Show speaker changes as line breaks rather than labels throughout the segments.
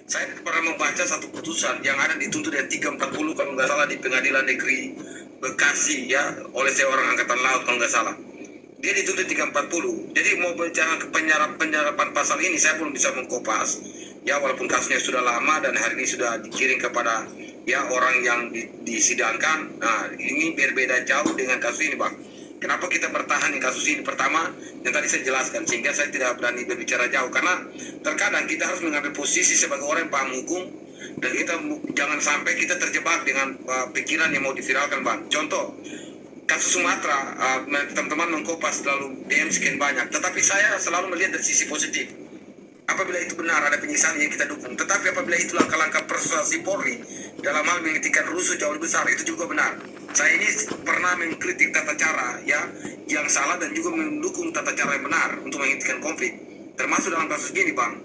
Saya pernah membaca satu putusan yang ada dituntut dengan 340 kalau nggak salah di Pengadilan Negeri Bekasi ya, oleh seorang angkatan laut kalau nggak salah. Dia dituntut 340. Jadi mau bicara ke penyerapan pasal ini saya belum bisa mengkopas. Ya walaupun kasusnya sudah lama dan hari ini sudah dikirim kepada ya orang yang disidangkan. Nah ini berbeda jauh dengan kasus ini Bang. Kenapa kita bertahan di kasus ini? Pertama, yang tadi saya jelaskan, sehingga saya tidak berani berbicara jauh. Karena terkadang kita harus mengambil posisi sebagai orang yang paham hukum, dan kita jangan sampai kita terjebak dengan pikiran yang mau diviralkan, Bang. Contoh, kasus Sumatera, teman-teman mengkopas selalu DM sekian banyak. Tetapi saya selalu melihat dari sisi positif. Apabila itu benar, ada penyiksaan yang kita dukung. Tetapi apabila itu langkah-langkah persuasi Polri dalam hal menghentikan rusuh jauh lebih besar, itu juga benar. Saya ini pernah mengkritik tata cara ya yang salah dan juga mendukung tata cara yang benar untuk menghentikan konflik. Termasuk dalam kasus ini, Bang.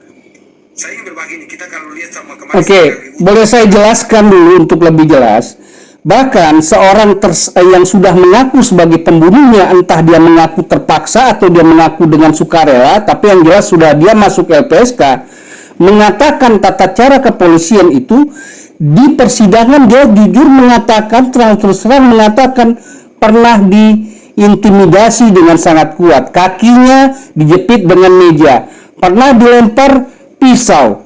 Saya ingin berbagi ini. Kita kalau lihat sama kemarin.
Oke, boleh saya jelaskan dulu untuk lebih jelas. Bahkan seorang yang sudah mengaku sebagai pembunuhnya, entah dia mengaku terpaksa atau dia mengaku dengan sukarela, tapi yang jelas sudah dia masuk LPSK, mengatakan tata cara kepolisian itu di persidangan dia jujur mengatakan, terus terang mengatakan pernah diintimidasi dengan sangat kuat, kakinya dijepit dengan meja, pernah dilempar pisau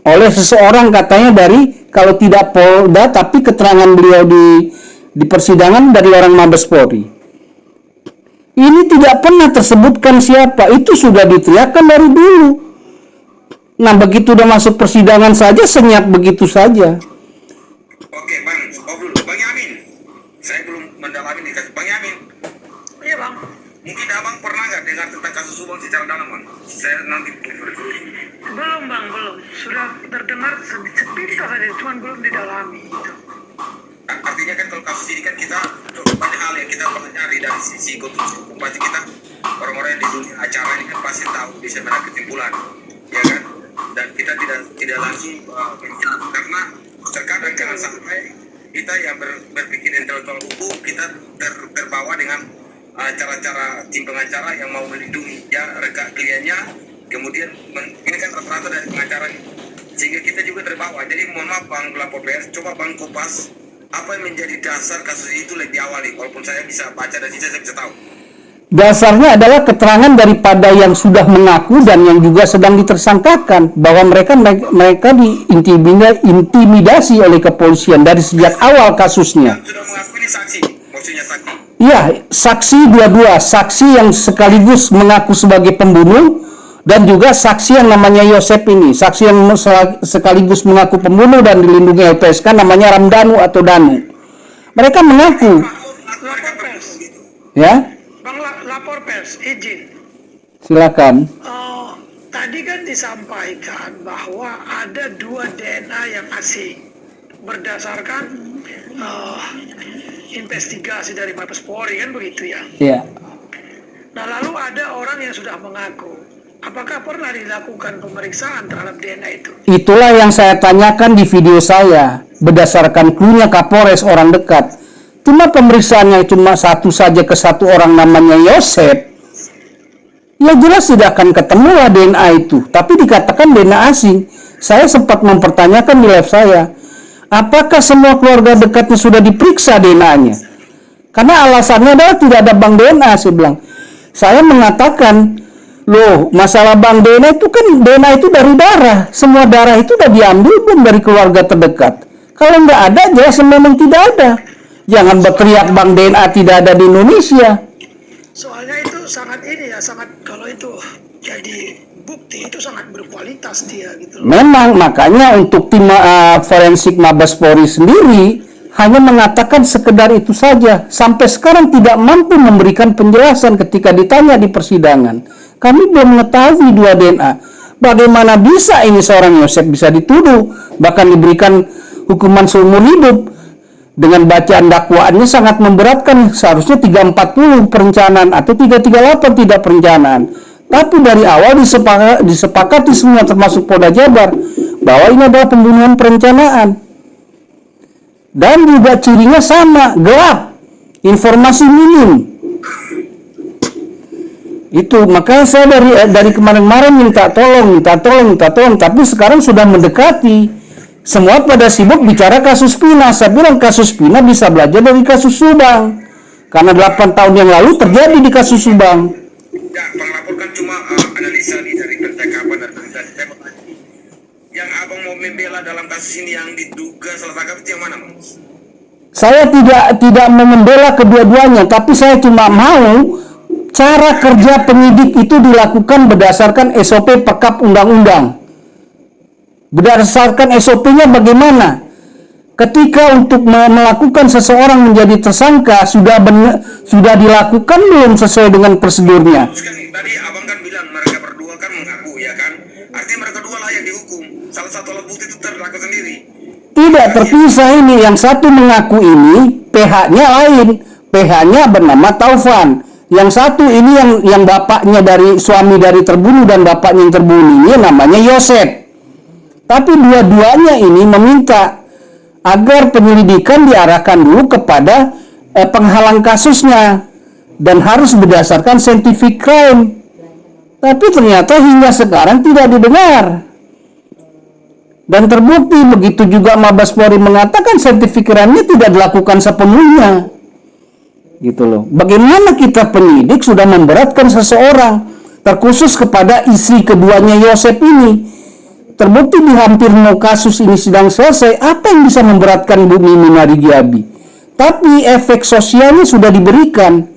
oleh seseorang katanya dari kalau tidak Polda tapi keterangan beliau di persidangan dari orang Mabes Polri. Ini tidak pernah tersebutkan siapa, itu sudah diteriakkan dari dulu. Nah begitu udah masuk persidangan saja senyap begitu saja.
Oke Bang, dulu Bang Yamin. Saya belum mendalami nih kasus Bang Yamin. Iya Bang. Mungkin Abang pernah nggak dengar tentang kasus Subang secara dalam Bang? Saya nanti
belum Bang, belum. Sudah terdengar sepintas saja, cuma belum didalami.
Artinya kan kalau kasus ini kan kita banyak hal yang kita pelajari dari sisi hukum. Pasti kita orang-orang yang di dunia acara ini kan pasti tahu bisa menarik kesimpulan, ya kan? Dan kita tidak langsung bicara karena terkadang jangan sampai kita yang berpikir intelektual hukum kita terbawa dengan cara-cara tim pengacara yang mau melindungi ya rekan kliennya, kemudian ini kan rata-rata dari pengacara sehingga kita juga terbawa. Jadi mohon maaf Bang pelapor pers, coba Bang kupas apa yang menjadi dasar kasus itu lebih awal nih, walaupun saya bisa baca dan saya bisa tahu.
Dasarnya adalah keterangan daripada yang sudah mengaku dan yang juga sedang ditersangkakan bahwa mereka diintimidasi oleh kepolisian dari sejak awal kasusnya.
Yang sudah mengaku ini saksi, maksudnya saksi.
Iya, saksi dua-dua, saksi yang sekaligus mengaku sebagai pembunuh dan juga saksi yang namanya Yosep ini, saksi yang sekaligus mengaku pembunuh dan dilindungi LPSK namanya Ramdhanu atau Danu. Mereka mengaku.
Lapor pers.
Ya?
Bang, lapor pers, izin.
Silakan.
Tadi kan disampaikan bahwa ada 2 DNA yang asing berdasarkan investigasi dari Mabes Polri kan begitu ya.
Iya.
Nah lalu ada orang yang sudah mengaku. Apakah pernah dilakukan pemeriksaan terhadap DNA itu?
Itulah yang saya tanyakan di video saya berdasarkan clue-nya Kapolres orang dekat. Cuma pemeriksaannya cuma satu saja ke satu orang namanya Yosep. Ya jelas tidak akan ketemu lah DNA itu. Tapi dikatakan DNA asing. Saya sempat mempertanyakan di live saya, apakah semua keluarga dekatnya sudah diperiksa DNA-nya? Karena alasannya adalah tidak ada bank DNA, saya bilang. Saya mengatakan, loh masalah bank DNA itu kan DNA itu dari darah. Semua darah itu sudah diambil belum dari keluarga terdekat. Kalau nggak ada, jelas memang tidak ada. Jangan berteriak bank DNA tidak ada di Indonesia.
Soalnya itu sangat sangat kalau itu jadi bukti itu sangat berkualitas dia gitu.
Memang makanya untuk tim forensik Mabes Polri sendiri hanya mengatakan sekedar itu saja. Sampai sekarang tidak mampu memberikan penjelasan ketika ditanya di persidangan. Kami belum mengetahui 2 DNA. Bagaimana bisa ini seorang Yosep bisa dituduh bahkan diberikan hukuman seumur hidup? Dengan bacaan dakwaannya sangat memberatkan, seharusnya 340 perencanaan atau 338 tidak perencanaan. Tapi dari awal disepakati semua termasuk Polda Jabar bahwa ini adalah pembunuhan perencanaan. Dan juga cirinya sama, gelap, informasi minim. Itu makanya saya dari kemarin-kemarin minta tolong, tapi sekarang sudah mendekati. Semua pada sibuk bicara kasus Pina. Saya bilang kasus Pina bisa belajar dari kasus Subang. Karena 8 tahun yang lalu terjadi di kasus Subang.
Ya, penglapor kan cuma analisa nih dari percakapan dan berita. Yang abang mau membela dalam kasus ini yang diduga salah tangkap itu yang mana, Bang?
Saya tidak membela kedua-duanya, tapi saya cuma mau cara kerja penyidik itu dilakukan berdasarkan SOP Perkap Undang-Undang. Berdasarkan SOP-nya bagaimana? Ketika untuk melakukan seseorang menjadi tersangka sudah dilakukan belum sesuai dengan prosedurnya?
Terus kan tadi abang kan bilang mereka berdua kan mengaku, ya kan? Artinya mereka dua layak dihukum. Salah satu alat bukti itu terdakwa sendiri.
Tidak terpisah ini. Yang satu mengaku ini, PH-nya lain. PH-nya bernama Taufan. Yang satu ini yang bapaknya dari suami dari terbunuh dan bapaknya yang terbunuh ini namanya Yosep. Tapi dua-duanya ini meminta agar penyelidikan diarahkan dulu kepada penghalang kasusnya dan harus berdasarkan scientific crime. Tapi ternyata hingga sekarang tidak didengar. Dan terbukti begitu juga Mabes Polri mengatakan scientific crime-nya tidak dilakukan sepenuhnya. Gitu loh. Bagaimana kita penyidik sudah memberatkan seseorang, terkhusus kepada istri keduanya Yosep ini. Terbukti di hampir mau kasus ini sedang selesai, apa yang bisa memberatkan Bu Mimi Marigiabi? Tapi efek sosialnya sudah diberikan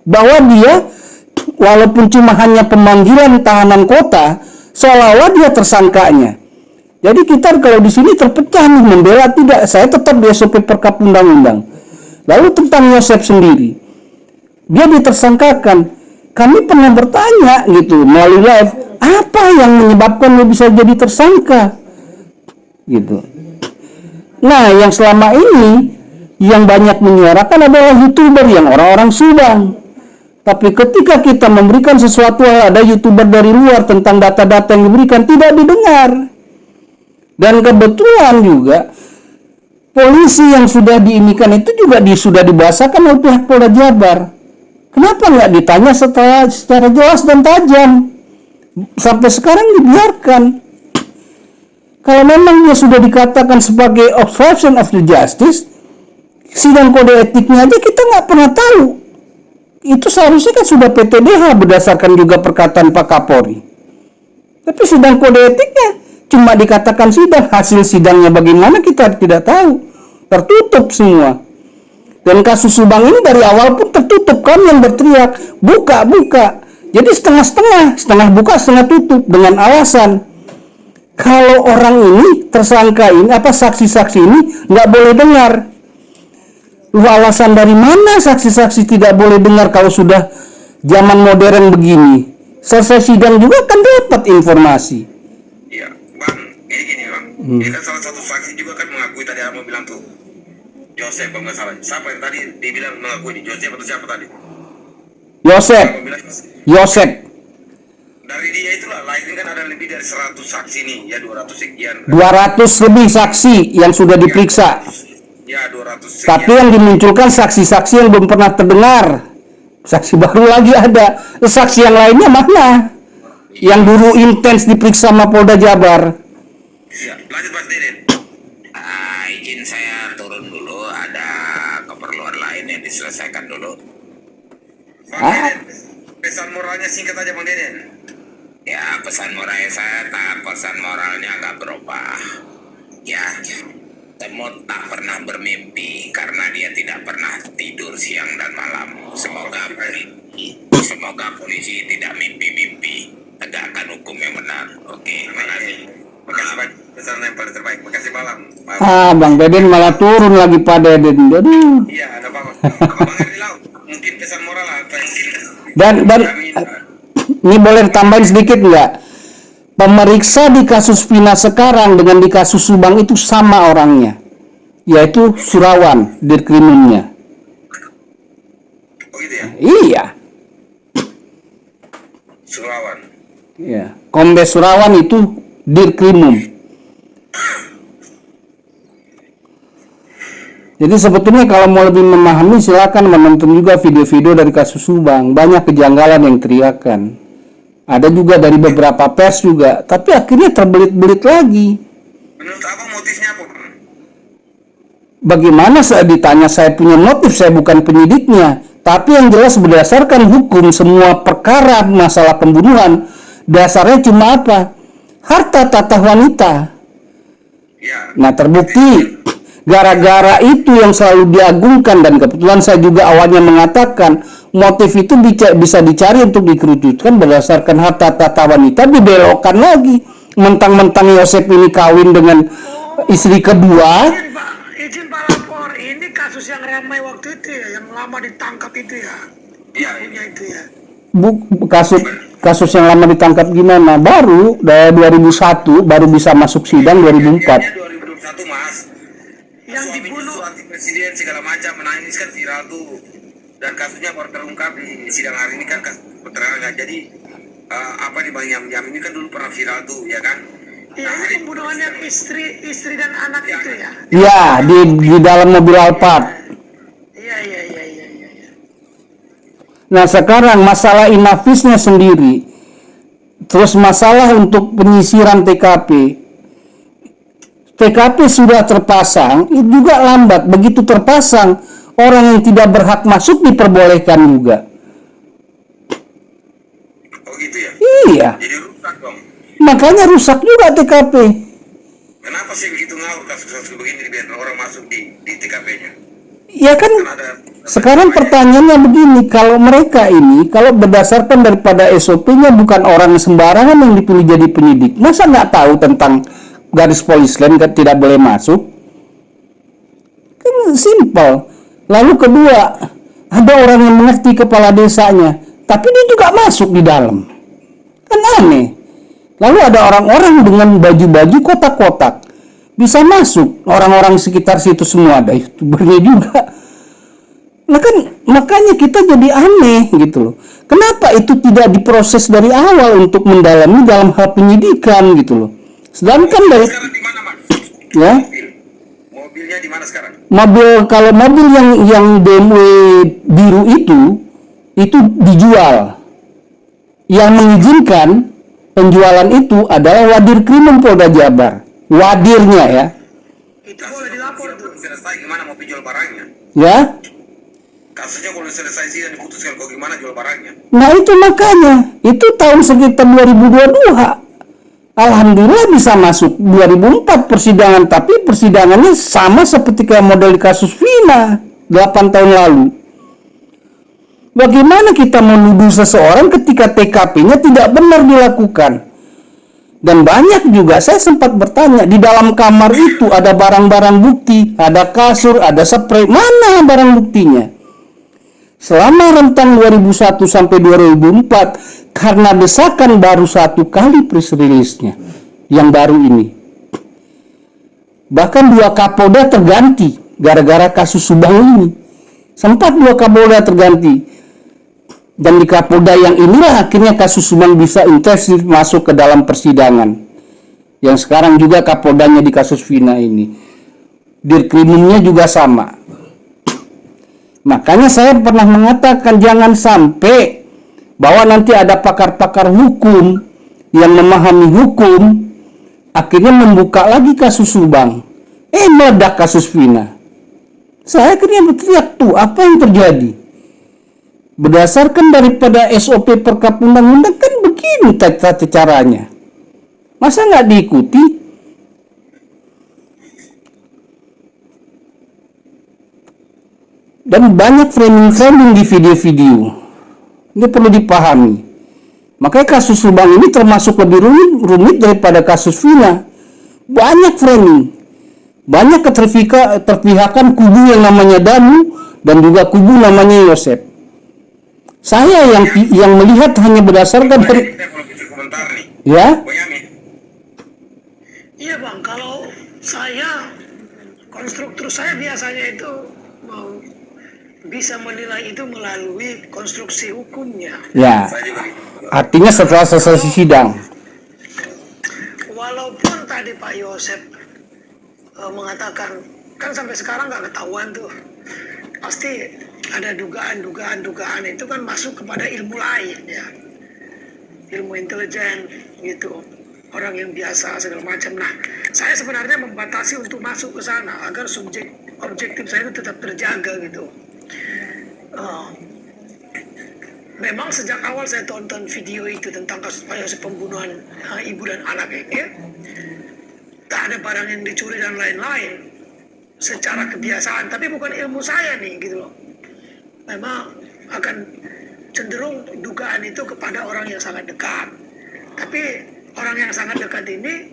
bahwa dia walaupun cuma hanya pemanggilan tahanan kota, seolah-olah dia tersangkanya. Jadi kita kalau di sini terpecah nih, membela tidak, saya tetap di SOP Perkap Undang-Undang. Lalu tentang Yosep sendiri, dia ditersangkakan. Kami pernah bertanya gitu melalui live, apa yang menyebabkan dia bisa jadi tersangka? Gitu. Nah, yang selama ini yang banyak menyuarakan adalah YouTuber yang orang-orang Subang. Tapi ketika kita memberikan sesuatu, ada YouTuber dari luar tentang data-data yang diberikan, tidak didengar. Dan kebetulan juga polisi yang sudah diinikan itu juga sudah dibahasakan oleh pihak Polda Jabar. Kenapa nggak ditanya secara jelas dan tajam? Sampai sekarang dibiarkan. Kalau memang dia sudah dikatakan sebagai obstruction of the justice, sidang kode etiknya aja kita nggak pernah tahu. Itu seharusnya kan sudah PTDH berdasarkan juga perkataan Pak Kapolri. Tapi sidang kode etiknya cuma dikatakan sidang, hasil sidangnya bagaimana kita tidak tahu. Tertutup semua. Dan kasus Subang ini dari awal pun tertutup, kami yang berteriak buka. Jadi setengah buka setengah tutup dengan alasan kalau orang ini tersangka ini saksi-saksi ini nggak boleh dengar. Alasan dari mana saksi-saksi tidak boleh dengar kalau sudah zaman modern begini? Selesai sidang juga kan dapat informasi.
Iya, Bang. Ini gini, Bang. Ini kan salah satu saksi juga kan mengakui tadi Abang bilang tuh. Yosep kalau nggak salah. Siapa yang tadi dibilang mengakui ini? Yosep atau siapa tadi?
Yosep.
Dari dia itulah, lain kan ada lebih dari 100 saksi nih, ya 200 sekian.
200 lebih saksi yang sudah diperiksa.
Ya 200 sekian.
Tapi yang dimunculkan saksi-saksi yang belum pernah terdengar. Saksi baru lagi ada. Saksi yang lainnya mana? Yang dulu intens diperiksa sama Polda Jabar.
Ya, lanjut Mas Deden.
Izin saya turun dulu, ada keperluan lain yang diselesaikan dulu.
Bang Deden, pesan moralnya singkat aja Bang Deden.
Ya, pesan moralnya nggak berubah. Ya, Temut tak pernah bermimpi karena dia tidak pernah tidur siang dan malam. Semoga polisi tidak mimpi-mimpi, tegakkan hukum yang benar. Oke, makasih.
Makasih banyak, pesan yang paling terbaik. Makasih malam.
Bang Deden malah turun lagi Pak Deden. Aduh.
Iya, ada Bang Herdi Lau. Mungkin pesan moral apa yang
Dan ini boleh tambahin sedikit nggak? Pemeriksa di kasus Vina sekarang dengan di kasus Subang itu sama orangnya, yaitu Surawan, Dirkrimumnya.
Oh gitu ya?
Iya.
Surawan.
Ya, Kombes Surawan itu Dirkrimum. Jadi sebetulnya kalau mau lebih memahami silakan menonton juga video-video dari kasus Subang. Banyak kejanggalan yang teriakan. Ada juga dari beberapa pers juga, tapi akhirnya terbelit-belit lagi.
Menurut abang motifnya apa, Bang?
Bagaimana saya ditanya, saya punya motif, saya bukan penyidiknya. Tapi yang jelas berdasarkan hukum semua perkara masalah pembunuhan, dasarnya cuma apa? Harta tata wanita.
Ya.
Nah terbukti gara-gara itu yang selalu diagungkan, dan kebetulan saya juga awalnya mengatakan motif itu bisa dicari untuk dikerucutkan berdasarkan harta tata wanita, dibelokkan lagi. Mentang-mentang Yosep ini kawin dengan istri kedua.
Izin Pak lapor, ini kasus yang ramai waktu itu ya, yang lama ditangkap itu ya.
Iya,
Punya itu ya.
Kasus yang lama ditangkap gimana? Baru dari 2001 baru bisa masuk sidang 2004.
2021, Mas.
Yang
Suaminya
dibunuh.
suami presiden segala macam menangis kan viral tuh. Dan kasusnya baru terungkap di sidang hari ini kan keterangan. Jadi apa di Bang Yam ini kan dulu pernah viral tuh, ya kan?
Iya, ini pembunuhan yang istri dan anak itu ya.
Ya, di dalam mobil Alphard.
Iya.
Nah, sekarang masalah inafisnya sendiri. Terus masalah untuk penyisiran TKP. TKP sudah terpasang, itu juga lambat. Begitu terpasang, orang yang tidak berhak masuk diperbolehkan juga.
Oh gitu ya?
Iya,
Jadi rusak dong.
makanya rusak juga TKP.
Kenapa sih begitu ngawur kasus-kasus begini biar orang masuk di TKP-nya?
Ya kan, sekarang pertanyaannya begini, kalau mereka ini, kalau berdasarkan daripada SOP-nya bukan orang sembarangan yang dipilih jadi penyidik, masa nggak tahu tentang garis polis lain tidak boleh masuk? Kan simpel. Lalu kedua, ada orang yang mengerti kepala desanya, tapi dia juga masuk di dalam. Kan aneh. Lalu ada orang-orang dengan baju-baju kotak-kotak, bisa masuk, orang-orang sekitar situ semua ada youtubernya juga. Nah kan makanya kita jadi aneh gitu loh. Kenapa itu tidak diproses dari awal untuk mendalami dalam hal penyidikan gitu loh. Sedangkan dari
Sekarang di mana, Mas?
ya
Mobilnya di mana sekarang?
kalau mobil yang BMW biru itu dijual. Yang mengizinkan penjualan itu adalah Wadir Krimum Polda Jabar. Wadirnya ya.
Itu boleh dilapor tuh.
Selesai gimana mau jual barangnya?
Ya.
Kasusnya kalau selesai sih dan diputuskan kok gimana jual barangnya?
Nah itu makanya, itu tahun sekitar 2022. Alhamdulillah bisa masuk 2004 persidangan, tapi persidangannya sama seperti kayak model di kasus Vina 8 tahun lalu. Bagaimana kita menuduh seseorang ketika TKP-nya tidak benar dilakukan? Dan banyak juga saya sempat bertanya, di dalam kamar itu ada barang-barang bukti, ada kasur, ada spray, mana barang buktinya? Selama rentang 2001 sampai 2004, karena desakan baru satu kali press release-nya yang baru ini. Bahkan 2 Kapolda terganti gara-gara kasus Subang ini. Sempat 2 Kapolda terganti. Dan di Kapolda yang inilah akhirnya kasus Subang bisa intensif masuk ke dalam persidangan. Yang sekarang juga Kapoldanya di kasus Vina ini. Dirkrimumnya juga sama. Makanya saya pernah mengatakan jangan sampai bahwa nanti ada pakar-pakar hukum yang memahami hukum akhirnya membuka lagi kasus Subang. Meledak kasus Vina. Saya akhirnya berteriak tuh, apa yang terjadi? Berdasarkan daripada SOP Perkap Undang-Undang kan begini tata caranya. Masa nggak diikuti? Dan banyak framing-framing di video-video. Ini perlu dipahami. Makanya kasus Subang ini termasuk lebih rumit daripada kasus Vina. Banyak framing. Banyak keterpihakan kubu yang namanya Danu dan juga kubu namanya Yosep. Saya yang melihat hanya berdasarkan dari
Saya kalau bisa komentar nih.
ya.
Iya bang, kalau saya konstruktur saya biasanya itu mau bisa menilai itu melalui konstruksi hukumnya.
Ya.
Saya juga gitu.
Artinya setelah selesai sidang.
Walaupun tadi Pak Yosep mengatakan kan sampai sekarang nggak ketahuan tuh. Pasti ada dugaan itu kan masuk kepada ilmu lain ya, ilmu intelijen gitu, orang yang biasa segala macam. Nah, saya sebenarnya membatasi untuk masuk ke sana agar objektif saya itu tetap terjaga gitu. Memang sejak awal saya tonton video itu tentang kasus Pak Yosef pembunuhan ibu dan anak ini, tak ada barang yang dicuri dan lain-lain secara kebiasaan, tapi bukan ilmu saya nih gitu loh. Memang akan cenderung dugaan itu kepada orang yang sangat dekat. Tapi orang yang sangat dekat ini,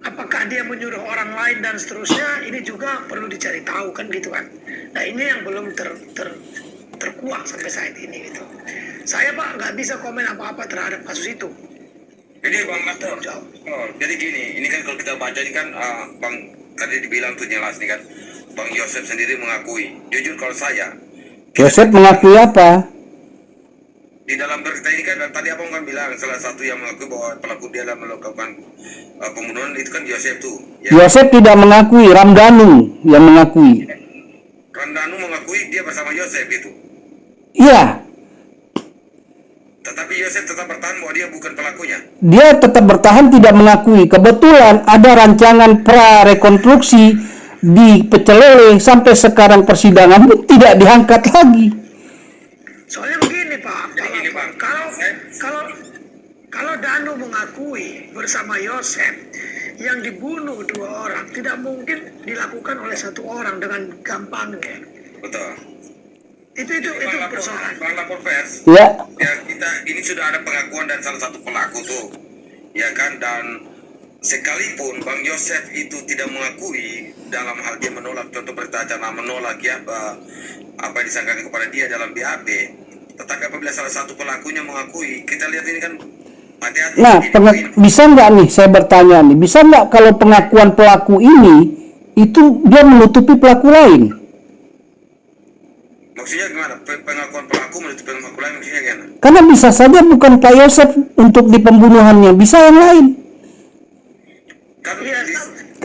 apakah dia menyuruh orang lain dan seterusnya, ini juga perlu dicari tahu kan gitu kan. Nah ini yang belum terkuak sampai saat ini gitu. Saya Pak nggak bisa komen apa-apa terhadap kasus itu.
Jadi Bang Mator, jadi gini, ini kan kalau kita baca ini kan Bang tadi dibilang tuh jelas nih kan, Bang Yosef sendiri mengakui. Jujur kalau saya,
Yosef mengakui apa?
di dalam berita ini kan tadi Abang kan bilang salah satu yang mengakui bahwa pelaku dia dalam melakukan pembunuhan itu kan Yosef tuh. Ya.
Yosef tidak mengakui, Ramdhanu yang mengakui.
Ramdhanu mengakui dia bersama Yosef itu.
Iya,
Tetapi Yosef tetap bertahan bahwa dia bukan pelakunya.
dia tetap bertahan tidak mengakui. Kebetulan ada rancangan pra-rekonstruksi di Pecel Lele, sampai sekarang persidangan pun tidak diangkat lagi.
Soalnya begini Pak, kalau Danu mengakui bersama Yosef yang dibunuh 2 orang, tidak mungkin dilakukan oleh 1 orang dengan gampangnya.
Betul.
Itu persoalan.
Bang lapor pers.
Ya,
Ya kita ini sudah ada pengakuan dan salah satu pelaku tuh, ya kan, dan sekalipun Bang Yosef itu tidak mengakui dalam hal dia menolak, contoh berita acara menolak ya apa yang disangkakan kepada dia dalam BAP, tetapi apabila salah satu pelakunya mengakui, kita lihat ini kan hati-hati.
nah bisa nggak nih saya bertanya nih, bisa nggak kalau pengakuan pelaku ini itu dia menutupi pelaku lain?
Maksudnya gimana? Pengakuan pelaku menutupi pelaku lain maksudnya gimana?
Karena bisa saja bukan Pak Yosef untuk di pembunuhannya, bisa yang lain.
Kan
Iya,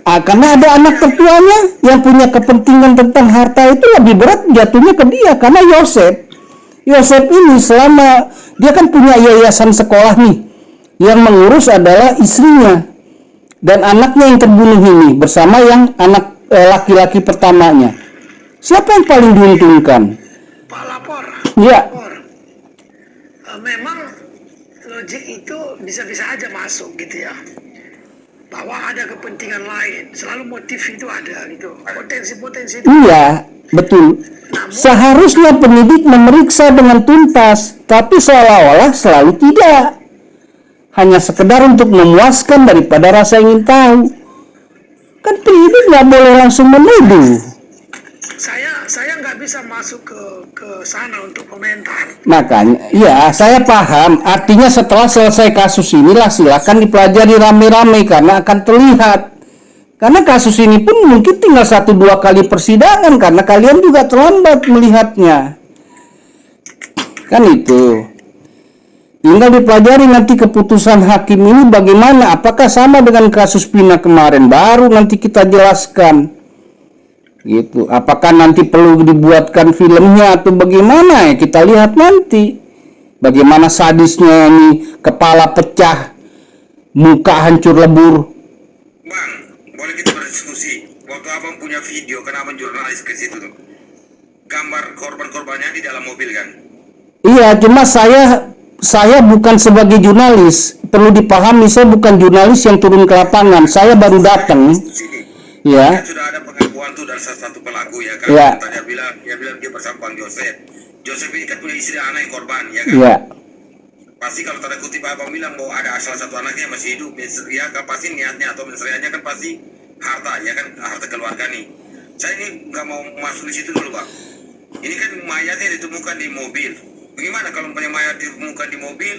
Karena ada anak tertuanya yang punya kepentingan tentang harta, itu lebih berat jatuhnya ke dia. Karena Yosef ini selama dia kan punya yayasan sekolah nih, yang mengurus adalah istrinya dan anaknya yang terbunuh ini bersama yang anak laki-laki pertamanya. Siapa yang paling diuntungkan?
Pak lapor.
Ya.
Lapor. Memang logik itu bisa-bisa aja masuk gitu ya. Bahwa ada kepentingan lain, selalu motif itu ada gitu. Potensi-potensi itu.
Iya, betul. Seharusnya penyidik memeriksa dengan tuntas, tapi seolah-olah selalu tidak. Hanya sekedar untuk memuaskan daripada rasa ingin tahu. Kan penyidik nggak boleh langsung menuduh.
Saya nggak bisa masuk ke sana untuk komentar.
Makanya, ya saya paham. Artinya setelah selesai kasus inilah silakan dipelajari rame-rame karena akan terlihat. Karena kasus ini pun mungkin tinggal 1-2 kali persidangan karena kalian juga terlambat melihatnya. Kan itu. Tinggal dipelajari nanti keputusan hakim ini bagaimana. Apakah sama dengan kasus Pina kemarin? Baru nanti kita jelaskan. Gitu. Apakah nanti perlu dibuatkan filmnya atau bagaimana ya, kita lihat nanti. Bagaimana sadisnya ini, kepala pecah, muka hancur lebur.
Bang, boleh kita berdiskusi. Waktu Abang punya video, kan Abang jurnalis ke situ tuh. Gambar korban-korbannya di dalam mobil kan?
Iya, cuma saya bukan sebagai jurnalis. Perlu dipahami, saya bukan jurnalis yang turun ke lapangan. Saya baru datang. Ya.
Kan sudah ada pengakuan tuh dari salah satu pelaku ya kan?
Ya.
Dia bilang dia bersama Bang Yosef. Yosef ini kan punya istri anak yang korban ya kan?
Ya.
Pasti kalau tanda kutip Abang bilang bahwa ada salah satu anaknya yang masih hidup, ya kan pasti niatnya atau menserianya kan pasti harta ya kan, harta keluarga nih. Saya ini nggak mau masuk di situ dulu Bang. Ini kan mayatnya ditemukan di mobil. Bagaimana kalau mayat ditemukan di mobil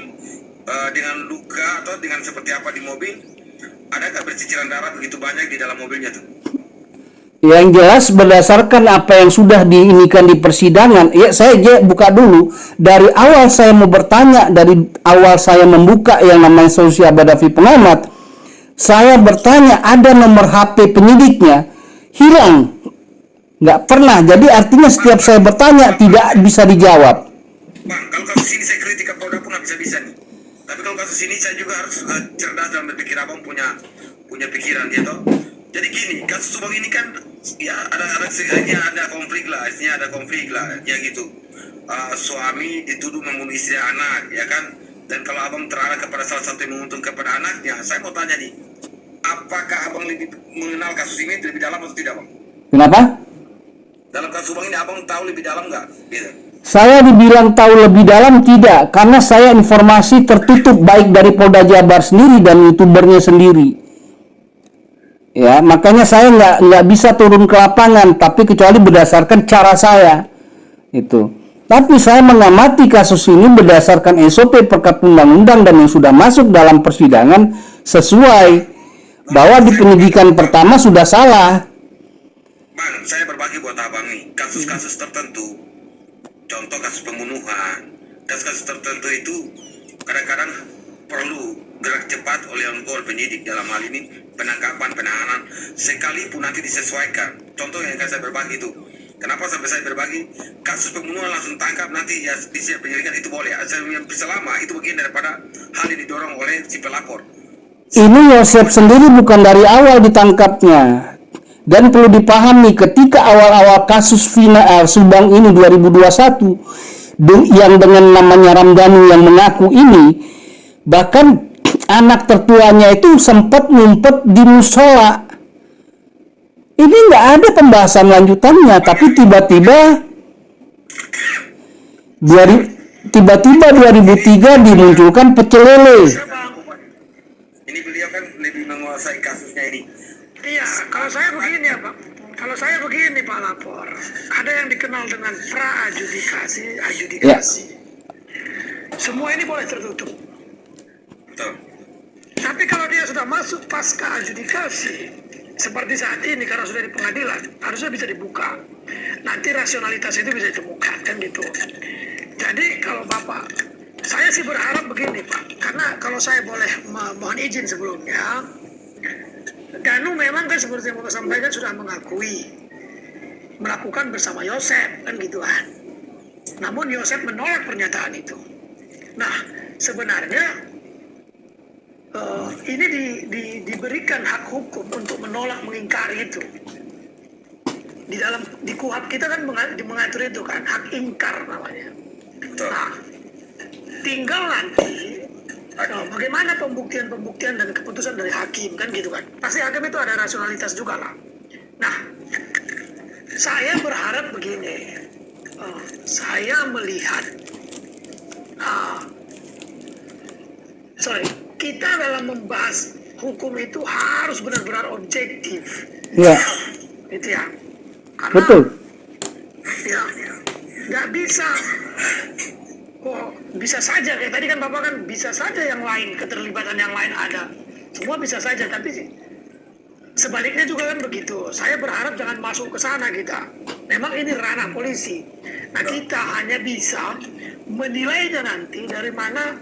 dengan luka atau dengan seperti apa di mobil? Adakah berciciran darah begitu banyak di dalam mobilnya tuh?
Yang jelas berdasarkan apa yang sudah diinikan di persidangan, ya saya buka dulu. Dari awal saya mau bertanya, dari awal saya membuka yang namanya Solusi Abadafi Pengamat, saya bertanya ada nomor HP penyidiknya, hilang Nggak pernah. Jadi artinya setiap saya bertanya tidak bisa dijawab.
Bang, kalau kasus ini saya kritik ke Polda pun nggak bisa nih. Tapi kalau kasus ini saya juga harus cerdas dalam berpikir. Abang punya pikiran gitu. Jadi gini, kasus Subang ini kan ya ada konflik lah, ya gitu. Suami dituduh membunuh istri anak, ya kan? Dan kalau abang terarah kepada salah satu yang menguntungkan kepada anaknya, saya mau tanya nih, apakah abang lebih mengenal kasus ini lebih dalam atau tidak, bang?
Kenapa?
Dalam kasus Subang ini abang tahu lebih dalam nggak? Gitu.
Saya dibilang tahu lebih dalam tidak, karena saya informasi tertutup baik dari Polda Jabar sendiri dan youtubernya sendiri. Ya, makanya saya nggak bisa turun ke lapangan, tapi kecuali berdasarkan cara saya itu. Tapi saya mengamati kasus ini berdasarkan SOP perkap undang-undang dan yang sudah masuk dalam persidangan sesuai bahwa di penyidikan pertama sudah salah.
Bang, saya berbagi buat abang nih, kasus-kasus tertentu, contoh kasus pembunuhan, kasus-kasus tertentu itu kadang-kadang perlu gerak cepat oleh penyidik, dalam hal ini penangkapan, penahanan, sekalipun nanti disesuaikan. Contoh yang akan saya berbagi itu, kenapa sampai saya berbagi kasus pembunuhan langsung tangkap nanti ya di penyelidikan itu boleh, selama itu bagian daripada hal yang didorong oleh si pelapor.
Ini Yosep sendiri bukan dari awal ditangkapnya. Dan perlu dipahami ketika awal-awal kasus Subang ini 2021 yang dengan namanya Ramdhani yang mengaku ini, bahkan anak tertuanya itu sempat ngumpet di musola. Ini nggak ada pembahasan lanjutannya, tapi tiba-tiba 2003 dimunculkan pecel lele.
Ini beliau kan lebih menguasai kasusnya ini.
Iya, kalau saya begini ya Pak. Kalau saya begini Pak Lapor, ada yang dikenal dengan pra-adjudikasi, adjudikasi. Semua ini boleh tertutup.
Betul.
Tapi kalau dia sudah masuk pasca adjudikasi, seperti saat ini karena sudah di pengadilan, harusnya bisa dibuka. Nanti rasionalitas itu bisa ditemukan, kan gitu. Jadi kalau Bapak, saya sih berharap begini Pak, karena kalau saya boleh mohon izin sebelumnya, Danu memang kan seperti yang Bapak sampaikan sudah mengakui melakukan bersama Yosep, kan gitu kan. Namun Yosep menolak pernyataan itu. Nah, sebenarnya ini diberikan hak hukum untuk menolak, mengingkari itu. Di KUHP kita kan mengatur itu kan, hak ingkar namanya. Nah, tinggal nanti bagaimana pembuktian dan keputusan dari hakim, kan gitu kan. Pasti hakim itu ada rasionalitas juga lah. Nah, saya berharap begini, saya melihat kita dalam membahas hukum itu harus benar-benar objektif.
Ya.
Itu ya. Karena,
Betul.
Ya, nggak bisa. Bisa saja kayak tadi kan Bapak kan bisa saja yang lain, keterlibatan yang lain ada. Semua bisa saja, tapi sebaliknya juga kan begitu. Saya berharap jangan masuk ke sana kita. Memang ini ranah polisi. Nah, kita hanya bisa menilainya nanti dari mana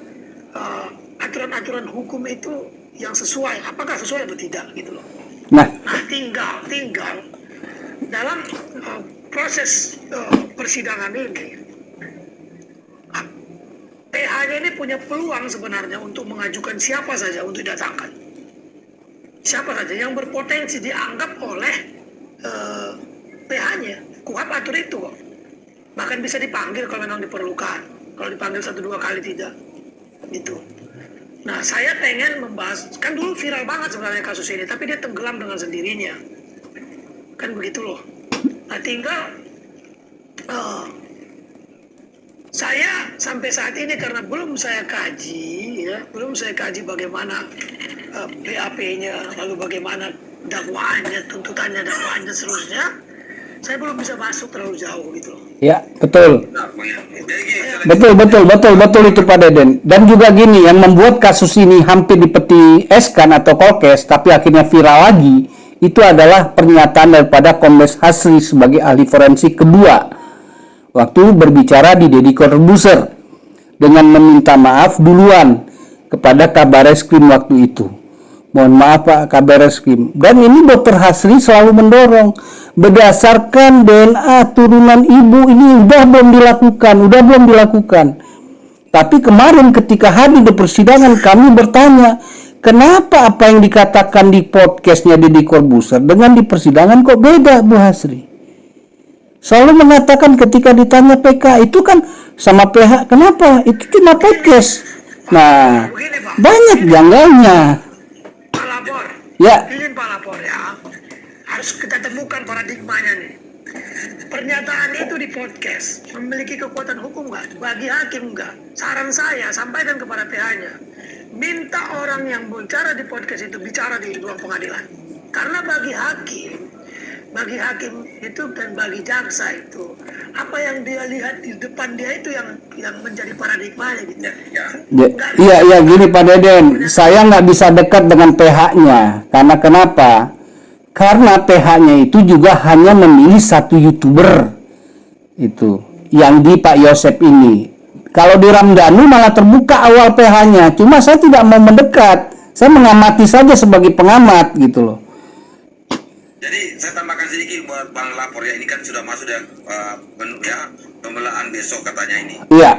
aturan-aturan hukum itu yang sesuai, apakah sesuai atau tidak gitu loh.
Nah,
tinggal dalam proses persidangan ini, PH-nya ini punya peluang sebenarnya untuk mengajukan siapa saja untuk didatangkan. Siapa saja yang berpotensi dianggap oleh PH-nya. KUHP atur itu kok. Bahkan bisa dipanggil kalau memang diperlukan. Kalau dipanggil 1-2 kali tidak. Gitu. Nah, saya pengen membahas, kan dulu viral banget sebenarnya kasus ini, tapi dia tenggelam dengan sendirinya. Kan begitu loh. Nah, tinggal saya sampai saat ini karena belum saya kaji bagaimana BAP-nya, lalu bagaimana dakwaannya, tuntutannya, dakwaannya seterusnya, saya belum bisa masuk terlalu jauh gitu loh.
ya, betul.
Nah, jadi
Betul itu Pak Deden. Dan juga gini, yang membuat kasus ini hampir dipeti eskan atau kolkes, tapi akhirnya viral lagi, itu adalah pernyataan daripada Kombes Hasri sebagai ahli forensik kedua, waktu berbicara di Deddy Corbuzier, dengan meminta maaf duluan kepada Kabareskrim waktu itu. Mohon maaf Pak Kabar Eskrim. Dan ini Dr. Hasri selalu mendorong berdasarkan DNA turunan ibu ini udah belum dilakukan. Tapi kemarin ketika hadir di persidangan kami bertanya, kenapa apa yang dikatakan di podcastnya Deddy Corbuzier dengan di persidangan kok beda, Bu Hasri? Selalu mengatakan ketika ditanya PK itu kan sama PH, kenapa? Itu cuma podcast. Nah, banyak janggalnya.
Pak Lapor,
Ya.
izin Pak Lapor ya, harus kita temukan paradigmanya nih. Pernyataan itu di podcast memiliki kekuatan hukum nggak? Bagi hakim nggak? Saran saya sampaikan kepada PH-nya, minta orang yang bicara di podcast itu bicara di ruang pengadilan. Karena bagi hakim itu dan bagi jaksa itu, apa yang dia lihat di depan dia itu yang menjadi paradigmanya gitu.
Iya gini Pak Deden, saya nggak bisa dekat dengan PH-nya karena kenapa? Karena PH-nya itu juga hanya memilih satu YouTuber itu yang di Pak Yosep ini. Kalau di Ramdhanu malah terbuka awal PH-nya, cuma saya tidak mau mendekat, saya mengamati saja sebagai pengamat gitu loh.
Jadi saya tambahkan sedikit buat Bang Lapor ya, ini kan sudah masuk ya pembelaan besok katanya ini.
Iya.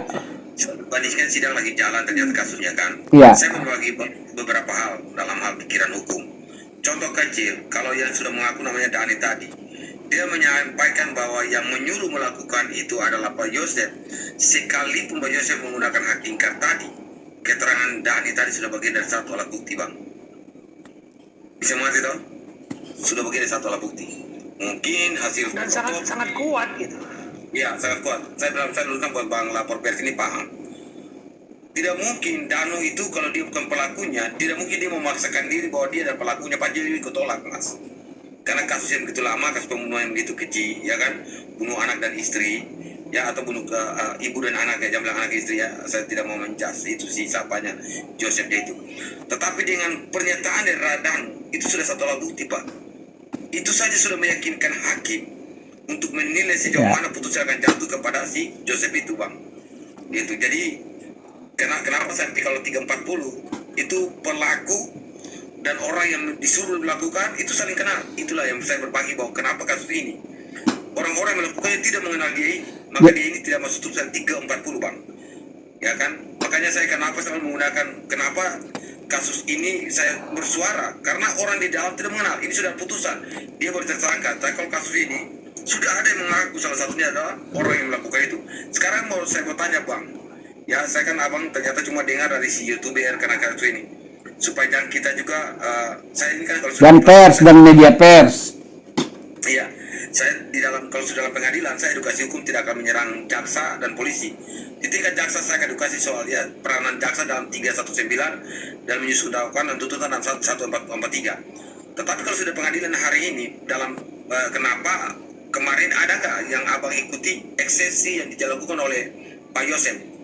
Bandingkan sidang lagi jalan ternyata kasusnya kan.
Iya.
Saya membagi beberapa hal dalam hal pikiran hukum. Contoh kecil, kalau yang sudah mengaku namanya Dhani tadi, dia menyampaikan bahwa yang menyuruh melakukan itu adalah Pak Yosep. Sekalipun Pak Yosep menggunakan hak ingkar tadi, keterangan Dhani tadi sudah bagian dari satu alat bukti, Bang. Bisa mengerti toh? Sudah bagian dari satu alat bukti. Mungkin hasil
Dan
foto
sangat kuat gitu.
ya sangat kuat. Saya dulukan buat Bang Lapor pers ini paham. Tidak mungkin Danu itu kalau dia bukan pelakunya, tidak mungkin dia memaksakan diri bahwa dia adalah pelakunya. Pak Jadi ikut tolak, Mas. Karena kasus yang begitu lama, kasus pembunuhan yang begitu keji, ya kan, bunuh anak dan istri, ya atau bunuh ibu dan anak, ya jangan bilang anak istri ya. Saya tidak mau menjas itu sih siapanya Joseph dia itu. Tetapi dengan pernyataan dari Radan itu sudah satu alat bukti, Pak. Itu saja sudah meyakinkan hakim untuk menilai sejauh mana putusan akan jatuh kepada si Joseph itu, Bang. Gitu. Jadi kenapa sampai kalau 340 itu pelaku dan orang yang disuruh melakukan itu saling kenal. Itulah yang saya berbagi bahwa kenapa kasus ini orang-orang yang melakukannya tidak mengenal dia ini, maka dia ini tidak masuk tulisan 340, Bang. Ya kan? Makanya saya kenapa selalu menggunakan kenapa kasus ini saya bersuara, karena orang di dalam tidak mengenal. Ini sudah putusan, dia baru tersangka. Tapi kalau kasus ini sudah ada yang mengaku, salah satunya adalah orang yang melakukan itu. Sekarang saya mau tanya, Bang. Ya, saya kan abang ternyata cuma dengar dari si YouTuber karena kasus ini. Supaya jangan kita juga, saya ini kan kalau
Dan pers dan media pers.
Iya, saya di dalam kalau sudah dalam pengadilan, saya edukasi hukum tidak akan menyerang jaksa dan polisi. Di tingkat jaksa saya akan edukasi soal ya peranan jaksa dalam 319 dan menyusun dakwaan dan tuntutan dalam 1443. Tetapi kalau sudah pengadilan hari ini dalam kenapa kemarin ada nggak yang abang ikuti eksepsi yang dilakukan oleh Pak Yosep?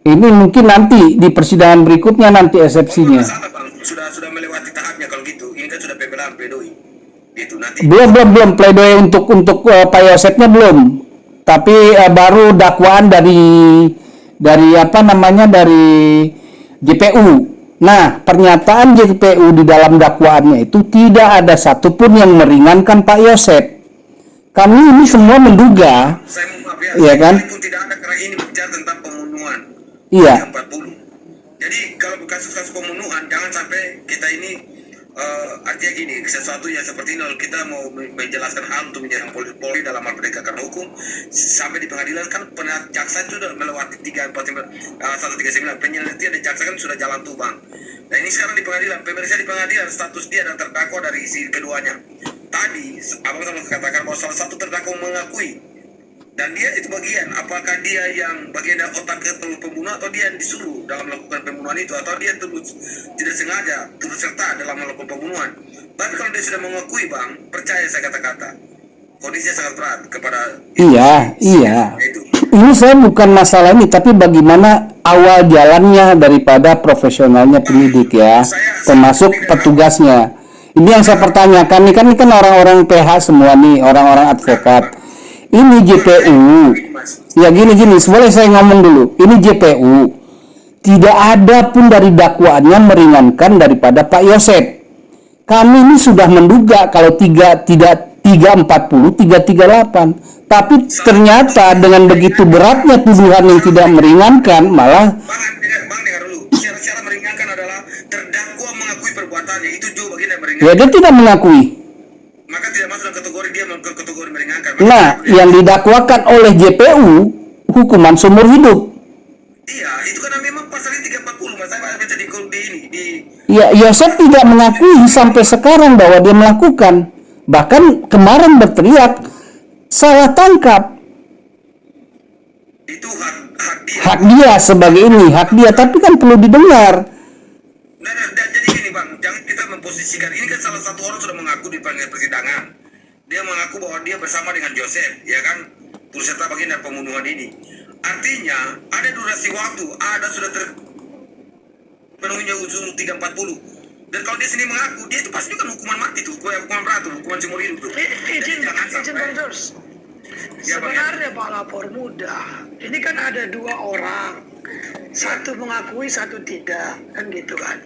Ini mungkin nanti di persidangan berikutnya nanti eksepsinya.
Salah, Bang. Sudah melewati tahapnya kalau gitu. Ini kan sudah pembelaan pledoi. Gitu nanti.
Belum pledoi untuk Pak Yosepnya belum. Tapi baru dakwaan dari apa namanya dari JPU. Nah, pernyataan JPU di dalam dakwaannya itu tidak ada satupun yang meringankan Pak Yosep. Kami ini semua menduga,
Saya mau maaf
iya kan?
Pun tidak ada karena ini bicara tentang pembunuhan.
Iya.
40. Jadi kalau kasus-kasus pembunuhan jangan sampai kita ini artinya gini, sesuatu yang seperti ini kita mau menjelaskan hal untuk menyerang Polri dalam hal penegakan hukum sampai di pengadilan kan jaksa itu sudah melewati 139 penyelidikan dan jaksa kan sudah jalan tuh, Bang. Nah ini sekarang di pengadilan, pemeriksa di pengadilan status dia dan terdakwa dari isi keduanya. Tadi abang sama katakan bahwa salah satu terdakwa mengakui dan dia itu bagian, apakah dia yang bagian dari otak pembunuh atau dia yang disuruh dalam melakukan pembunuhan itu, atau dia tidak sengaja turut serta dalam melakukan pembunuhan. Tapi kalau dia sudah mengakui, Bang, percaya saya kata-kata kondisinya sangat berat kepada
Iya.
itu.
Ini saya bukan masalah ini, tapi bagaimana awal jalannya daripada profesionalnya penyidik ya, termasuk petugasnya. Ini yang saya pertanyakan nih, kan orang-orang PH semua nih, orang-orang advokat. Ini JPU. Ya gini, boleh saya ngomong dulu. Ini JPU. Tidak ada pun dari dakwaannya meringankan daripada Pak Yosep. Kami ini sudah menduga kalau 340, 338. Tapi ternyata dengan begitu beratnya tuduhan yang tidak meringankan, malah
Bang dengar dulu. Secara meringankan adalah terdakwa mengakui perbuatannya. Itu juga bagian yang
ya
meringankan.
dia tidak mengakui.
Maka tidak masuk dalam kategori dia ke kategori meringankan.
Nah, yang didakwakan oleh JPU hukuman seumur hidup.
Iya, itu karena memang pasalnya 340. Mas, saya baca di ini di
Ya, Yosep tidak mengakui sampai sekarang bahwa dia melakukan. Bahkan kemarin berteriak salah tangkap.
itu hak dia.
Hak dia sebagai ini, hak dia, tapi kan perlu didengar.
Jadi gini bang, jangan kita memposisikan ini kan salah satu orang sudah mengaku di panggilan persidangan. Dia mengaku bahwa dia bersama dengan Joseph, ya kan, turut serta bagian dari pembunuhan ini. Artinya ada durasi waktu, ada sudah terpenuhinya unsur 340. Dan kalau dia sendiri mengaku, dia itu pasti kan hukuman mati tuh, hukuman berat tuh, hukuman seumur hidup tuh.
Izin
Jangan
Bang
sampai.
George.
Ya, Bang, ya.
Sebenarnya Pak Lapor mudah. Ini kan ada dua orang. Satu mengakui, satu tidak. Kan gitu kan.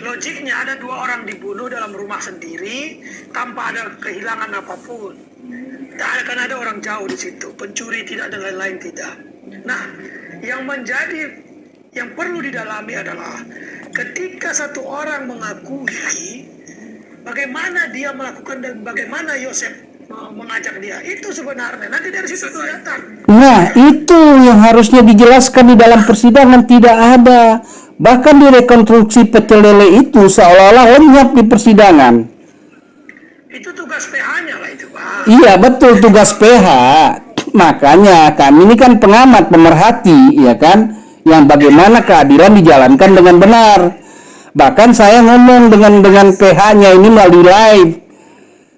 Logiknya ada dua orang dibunuh dalam rumah sendiri tanpa ada kehilangan apapun. Tak akan ada orang jauh di situ. Pencuri tidak dan lain-lain tidak. Nah, yang perlu didalami adalah ketika satu orang mengakui, bagaimana dia melakukan dan bagaimana Yosef mengajak dia, itu sebenarnya nanti dari situ kelihatan.
Nah, itu yang harusnya dijelaskan di dalam persidangan, tidak ada. Bahkan di rekonstruksi pecel lele itu seolah-olah lenyap di persidangan.
Itu tugas PH-nya lah itu Pak.
Iya, betul, tugas PH. Makanya kami ini kan pengamat, pemerhati, ya kan, yang bagaimana keadilan dijalankan dengan benar. Bahkan saya ngomong dengan PH-nya ini melalui live.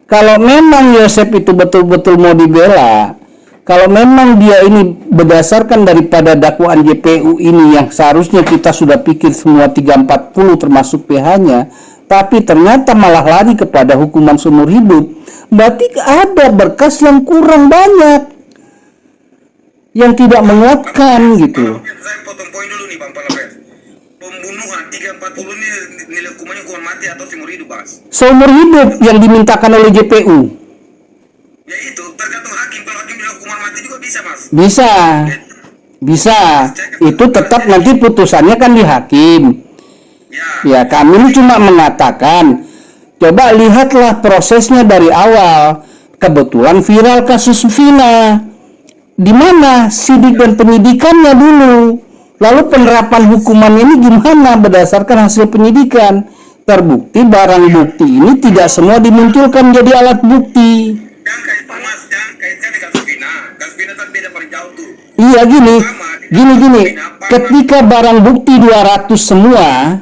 Kalau memang Yosep itu betul-betul mau dibela, kalau memang dia ini berdasarkan daripada dakwaan JPU ini yang seharusnya kita sudah pikir semua 340 termasuk PH-nya, tapi ternyata malah lari kepada hukuman seumur hidup, berarti ada berkas yang kurang banyak, yang tidak menguatkan gitu.
Saya potong poin dulu nih Bang Palapes. Pembunuhan 340 ini nilai hukumannya hukuman mati atau seumur hidup, Bas?
Seumur hidup yang dimintakan oleh JPU.
Ya itu tergantung hakim. Kalau hakim bilang hukuman mati juga bisa, Mas.
Bisa. Itu tetap nanti putusannya kan di hakim. Ya, kami ini cuma mengatakan, coba lihatlah prosesnya dari awal. Kebetulan viral kasus Vina. Di mana sidik dan penyidikannya dulu. Lalu penerapan hukumannya ini gimana berdasarkan hasil penyidikan? Terbukti barang bukti ini tidak semua dimunculkan jadi alat bukti.
Jangan kaitkan dengan kasus Vina. Kasus Vina kan beda paling jauh tuh.
Iya gini. Ketika barang bukti 200 semua,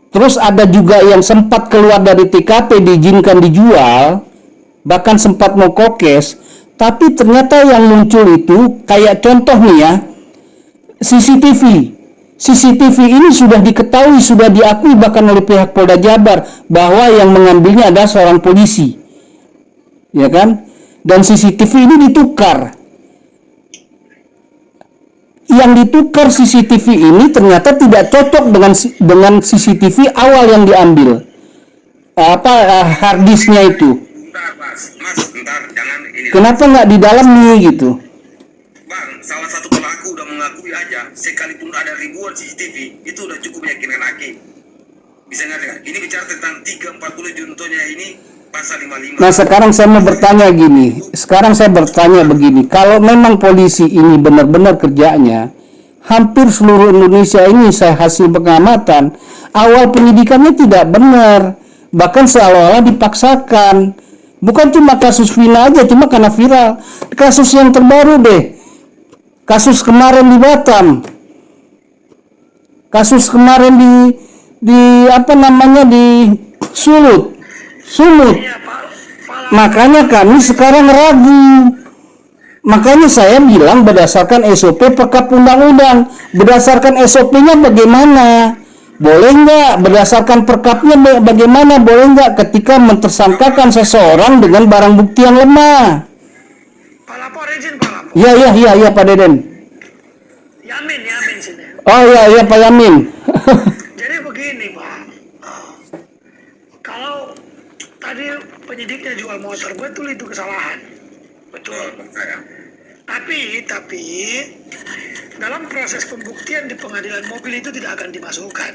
terus ada juga yang sempat keluar dari TKP diizinkan dijual, bahkan sempat mau kokes, tapi ternyata yang muncul itu kayak contoh nih ya, CCTV ini sudah diketahui, sudah diakui bahkan oleh pihak Polda Jabar bahwa yang mengambilnya adalah seorang polisi, ya kan? Dan CCTV ini ditukar. Yang ditukar CCTV ini ternyata tidak cocok dengan CCTV awal yang diambil. Harddisknya itu.
Bentar, jangan ini.
Kenapa nggak di dalam nih gitu?
Bang, salah satu pelaku udah mengakui aja, sekalipun ada ribuan CCTV, itu udah cukup meyakinkan hakim. Bisa nggak? Ini bicara tentang 340 juntonya ini pasal 55.
Nah sekarang saya mau bertanya gini. Kalau memang polisi ini benar-benar kerjanya, hampir seluruh Indonesia ini saya hasil pengamatan, awal penyidikannya tidak benar, bahkan seolah-olah dipaksakan. Bukan cuma kasus Vina aja, cuma karena viral. Kasus yang terbaru deh, kasus kemarin di Batam, kasus kemarin di Sulut.
Iya Pak.
Makanya kami sekarang ragu. Makanya saya bilang berdasarkan SOP perkap undang-undang. Berdasarkan SOP-nya bagaimana? Boleh nggak? Berdasarkan perkapnya bagaimana? Boleh nggak ketika mentersangkakan seseorang dengan barang bukti yang lemah?
Pak Lapor izin Pak Lapor.
Iya Pak Deden.
Yamin sini.
Oh iya Pak Yamin.
Jadi begini Pak, kalau tadi penyidiknya jual motor, betul itu kesalahan, betul. Tapi dalam proses pembuktian di pengadilan mobil itu tidak akan dimasukkan.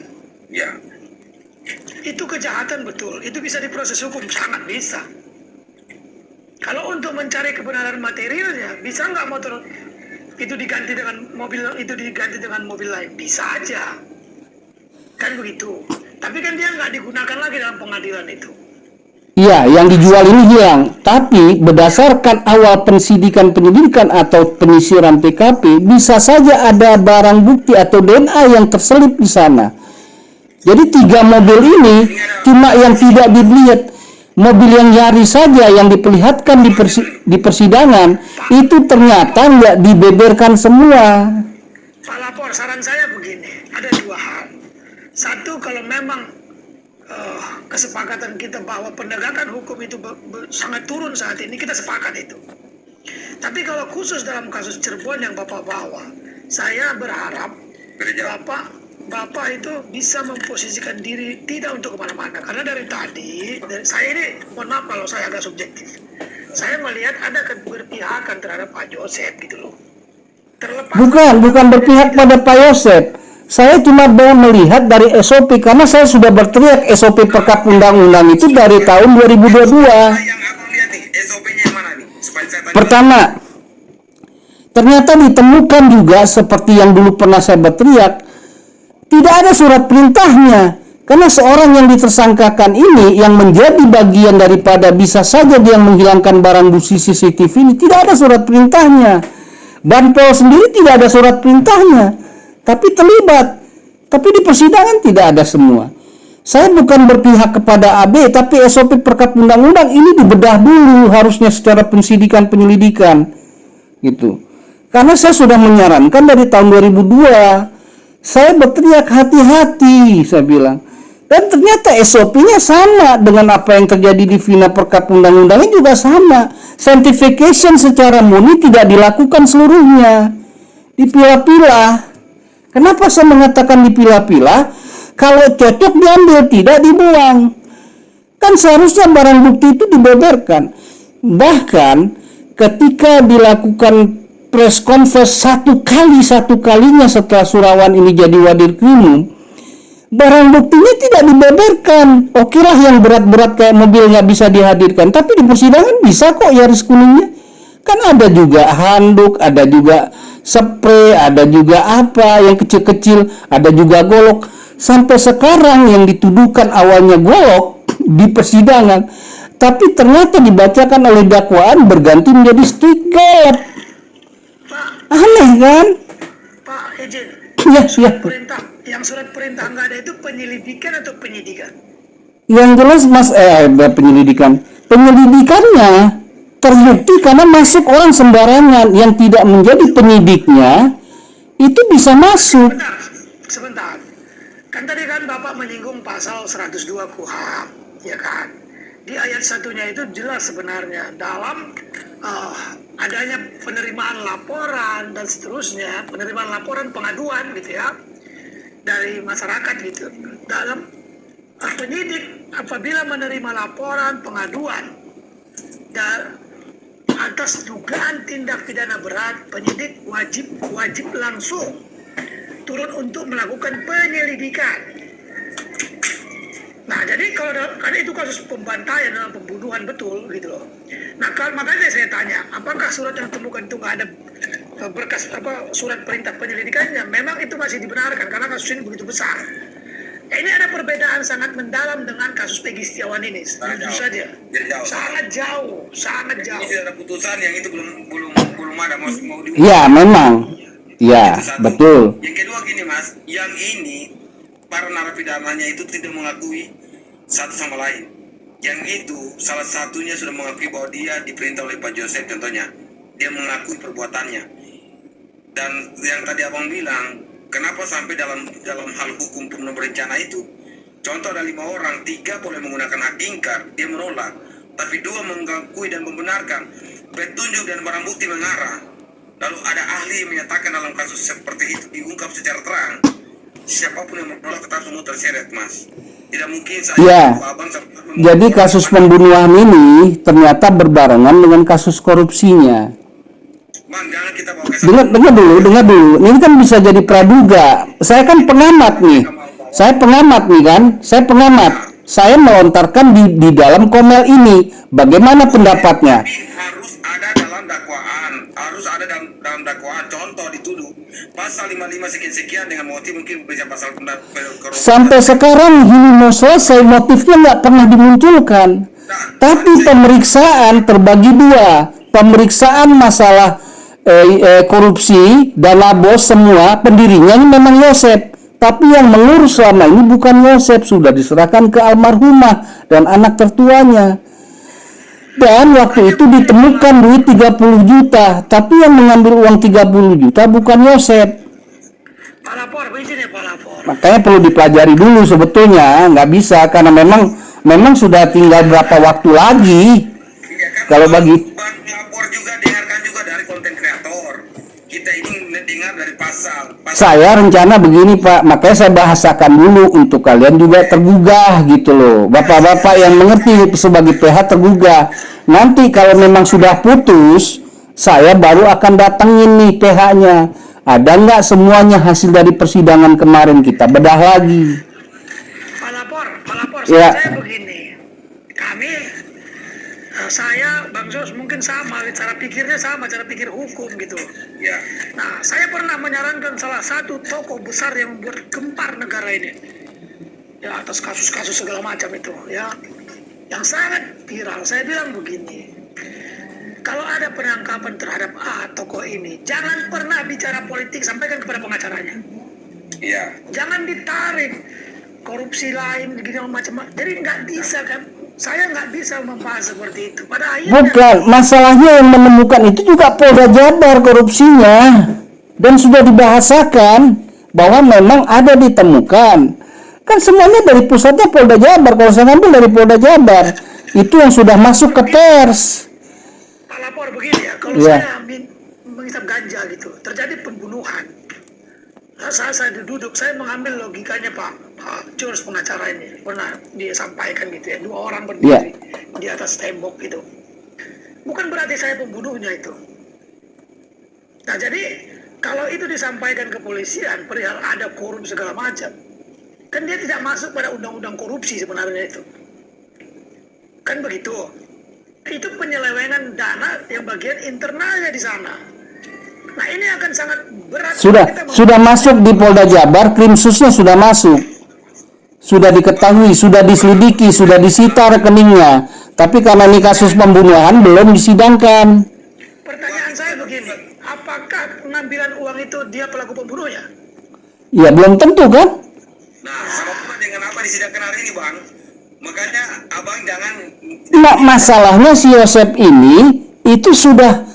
Ya.
Itu kejahatan betul, itu bisa diproses hukum, sangat bisa. Kalau untuk mencari kebenaran materialnya, bisa nggak motor itu diganti dengan mobil lain? Bisa aja, kan begitu. Tapi kan dia nggak digunakan lagi dalam pengadilan itu.
Iya, yang dijual ini hilang. Tapi berdasarkan awal penyelidikan atau penyisiran TKP, bisa saja ada barang bukti atau DNA yang terselip di sana. Jadi 3 mobil ini cuma yang tidak dilihat. Mobil yang Yaris saja yang diperlihatkan di persidangan itu ternyata nggak dibeberkan semua.
Pak Lapor, saran saya begini, ada 2 hal. Satu, kalau memang kesepakatan kita bahwa penegakan hukum itu sangat turun saat ini, kita sepakat itu. Tapi kalau khusus dalam kasus Cirebon yang Bapak bawa, saya berharap Bapak itu bisa memposisikan diri tidak untuk kemana-mana. Karena dari tadi, saya ini, mohon maaf kalau saya agak subjektif, saya melihat ada keberpihakan terhadap Pak Joseph gitu loh. Terlepas
Bukan berpihak pada Pak Yosef. Saya cuma mau melihat dari SOP karena saya sudah berteriak SOP Perkap Undang-Undang itu dari tahun 2022.
Yang abang lihat nih, SOP-nya yang mana nih? Supaya saya tanya.
Pertama, ternyata ditemukan juga seperti yang dulu pernah saya berteriak, tidak ada surat perintahnya. Karena seorang yang ditersangkakan ini yang menjadi bagian daripada bisa saja dia menghilangkan barang bukti CCTV ini, tidak ada surat perintahnya. Banpol sendiri tidak ada surat perintahnya, tapi terlibat. Tapi di persidangan tidak ada semua. Saya bukan berpihak kepada AB, tapi SOP Perkap Undang-Undang ini dibedah dulu harusnya secara penyelidikan gitu. Karena saya sudah menyarankan dari tahun 2002, saya berteriak hati-hati, saya bilang. Dan ternyata SOP-nya sama dengan apa yang terjadi di Vina Perkap Undang-Undangnya juga sama. Sanctification secara murni tidak dilakukan seluruhnya. Dipilah-pilah. Kenapa saya mengatakan dipilah-pilah? Kalau cocok diambil, tidak dibuang. Kan seharusnya barang bukti itu dibeberkan. Bahkan ketika dilakukan press conference satu kalinya setelah Surawan ini jadi wadir krimum, barang buktinya tidak dibeberkan. Oke lah yang berat-berat kayak mobil nggak bisa dihadirkan, tapi di persidangan bisa kok Yaris kuningnya. Kan ada juga handuk, ada juga spray, ada juga apa yang kecil-kecil, ada juga golok. Sampai sekarang yang dituduhkan awalnya golok di persidangan, tapi ternyata dibacakan oleh dakwaan berganti menjadi stick golok. Aneh kan?
Pak Ejen,
Ya.
surat perintah nggak ada itu penyelidikan atau penyidikan?
Yang jelas penyelidikan. Penyelidikannya terbukti karena masuk orang sembarangan yang tidak menjadi penyidiknya itu bisa masuk.
Sebentar. Kan tadi kan Bapak menyinggung pasal 102 KUHP, ya kan? Di ayat satunya itu jelas sebenarnya dalam adanya penerimaan laporan dan seterusnya, penerimaan laporan pengaduan gitu ya dari masyarakat gitu. Dalam penyidik apabila menerima laporan pengaduan dan atas dugaan tindak pidana berat, penyidik wajib langsung turun untuk melakukan penyelidikan. Nah, jadi karena itu kasus pembantaian dalam pembunuhan betul gitu loh. Nah, makanya saya tanya, apakah surat yang ditemukan itu nggak ada berkas surat perintah penyelidikannya? Memang itu masih dibenarkan karena kasus ini begitu besar. Ini ada perbedaan sangat mendalam dengan kasus Peggy Setiawan ini. Jujur saja, sangat jauh.
Ini sudah ada putusan yang itu belum ada mau di.
Ya, memang. Ya, betul.
Yang kedua gini Mas, yang ini para narapidananya itu tidak mengakui satu sama lain. Yang itu salah satunya sudah mengakui bahwa dia diperintah oleh Pak Joseph, contohnya dia mengakui perbuatannya. Dan yang tadi abang bilang, kenapa sampai dalam hal hukum pembunuhan berencana itu, contoh ada 5 orang, 3 boleh menggunakan hak ingkar, dia menolak, tapi 2 mengakui dan membenarkan, petunjuk dan barang bukti mengarah. lalu ada ahli yang menyatakan dalam kasus seperti itu diungkap secara terang, siapapun yang menolak tetap semua terseret, Mas. Tidak mungkin saya
Ya.
abang
Jadi kasus pembunuhan ini ternyata berbarengan dengan kasus korupsinya.
Bang, jangan kita bawa ke
Dengar dulu. Ini kan bisa jadi praduga. Saya kan pengamat nih. Saya pengamat. Saya melontarkan di dalam komel ini. Bagaimana pendapatnya?
harus ada dalam dakwaan, contoh dituduh pasal 55 sekian dengan motif mungkin bisa pasal korupsi.
Sampai sekarang ini mau selesai, motifnya nggak pernah dimunculkan. Tapi pemeriksaan terbagi dua. Pemeriksaan masalah korupsi, dana bos semua, pendirinya ini memang Yosep. Tapi yang mengurus selama ini bukan Yosep, sudah diserahkan ke almarhumah dan anak tertuanya. Dan waktu itu ditemukan duit 30 juta, tapi yang mengambil uang 30 juta bukan Yosep.
Pak Lapor, izin ya Pak Lapor.
Makanya perlu dipelajari dulu sebetulnya, nggak bisa karena memang sudah tinggal berapa waktu lagi.
Ya kan,
Kalau bagi
Bang lapor juga, dengarkan juga dari konten kreator. Kita ini dengar dari pasal.
saya rencana begini Pak, makanya saya bahasakan dulu untuk kalian juga tergugah gitu loh. Bapak-bapak yang mengerti sebagai PH tergugah. Nanti kalau memang sudah putus, saya baru akan datengin nih PH-nya. Ada nggak semuanya hasil dari persidangan kemarin, kita bedah lagi.
Pak Lapor,
Ya.
saya begini. Kami, saya, Bang Jos mungkin sama, cara pikirnya sama, cara pikir hukum gitu.
Ya.
Nah, saya pernah menyarankan salah satu tokoh besar yang membuat gempar negara ini. Ya, atas kasus-kasus segala macam itu, ya. Yang sangat viral. Saya bilang begini. Kalau ada penangkapan terhadap tokoh ini, jangan pernah bicara politik, sampaikan kepada pengacaranya.
Iya.
Jangan ditarik korupsi lain, begini macam-macam. Jadi nggak bisa kan. Saya nggak bisa membahas seperti itu. Pada akhirnya
Bukan, masalahnya yang menemukan itu juga Polda Jabar korupsinya. Dan sudah dibahasakan bahwa memang ada ditemukan. Kan semuanya dari pusatnya Polda Jabar. Kalau saya ngambil dari Polda Jabar, itu yang sudah masuk ke pers.
Pak Lapor begini ya, kalau
Iya.
saya menghisap ganja gitu, terjadi pembunuhan. Nah, saya duduk, saya mengambil logikanya Pak Jules pengacara ini pernah dia sampaikan gitu ya, 2 orang berdiri di atas tembok gitu. Bukan berarti saya pembunuhnya itu. Nah jadi kalau itu disampaikan ke polisian perihal ada korup segala macam, kan dia tidak masuk pada undang-undang korupsi sebenarnya itu. Kan begitu. Itu penyelewengan dana yang bagian internalnya di sana. Nah ini akan sangat berat.
Sudah masuk di Polda Jabar, Krimsusnya sudah masuk. Sudah diketahui, sudah diselidiki, sudah disita rekeningnya. Tapi karena ini kasus pembunuhan belum disidangkan.
Pertanyaan saya begini, apakah pengambilan uang itu dia pelaku pembunuhnya?
Ya belum tentu kan?
Nah, sama pula dengan apa disidangkan hari ini, Bang. Makanya abang jangan.
Nah, masalahnya si Yosep ini itu sudah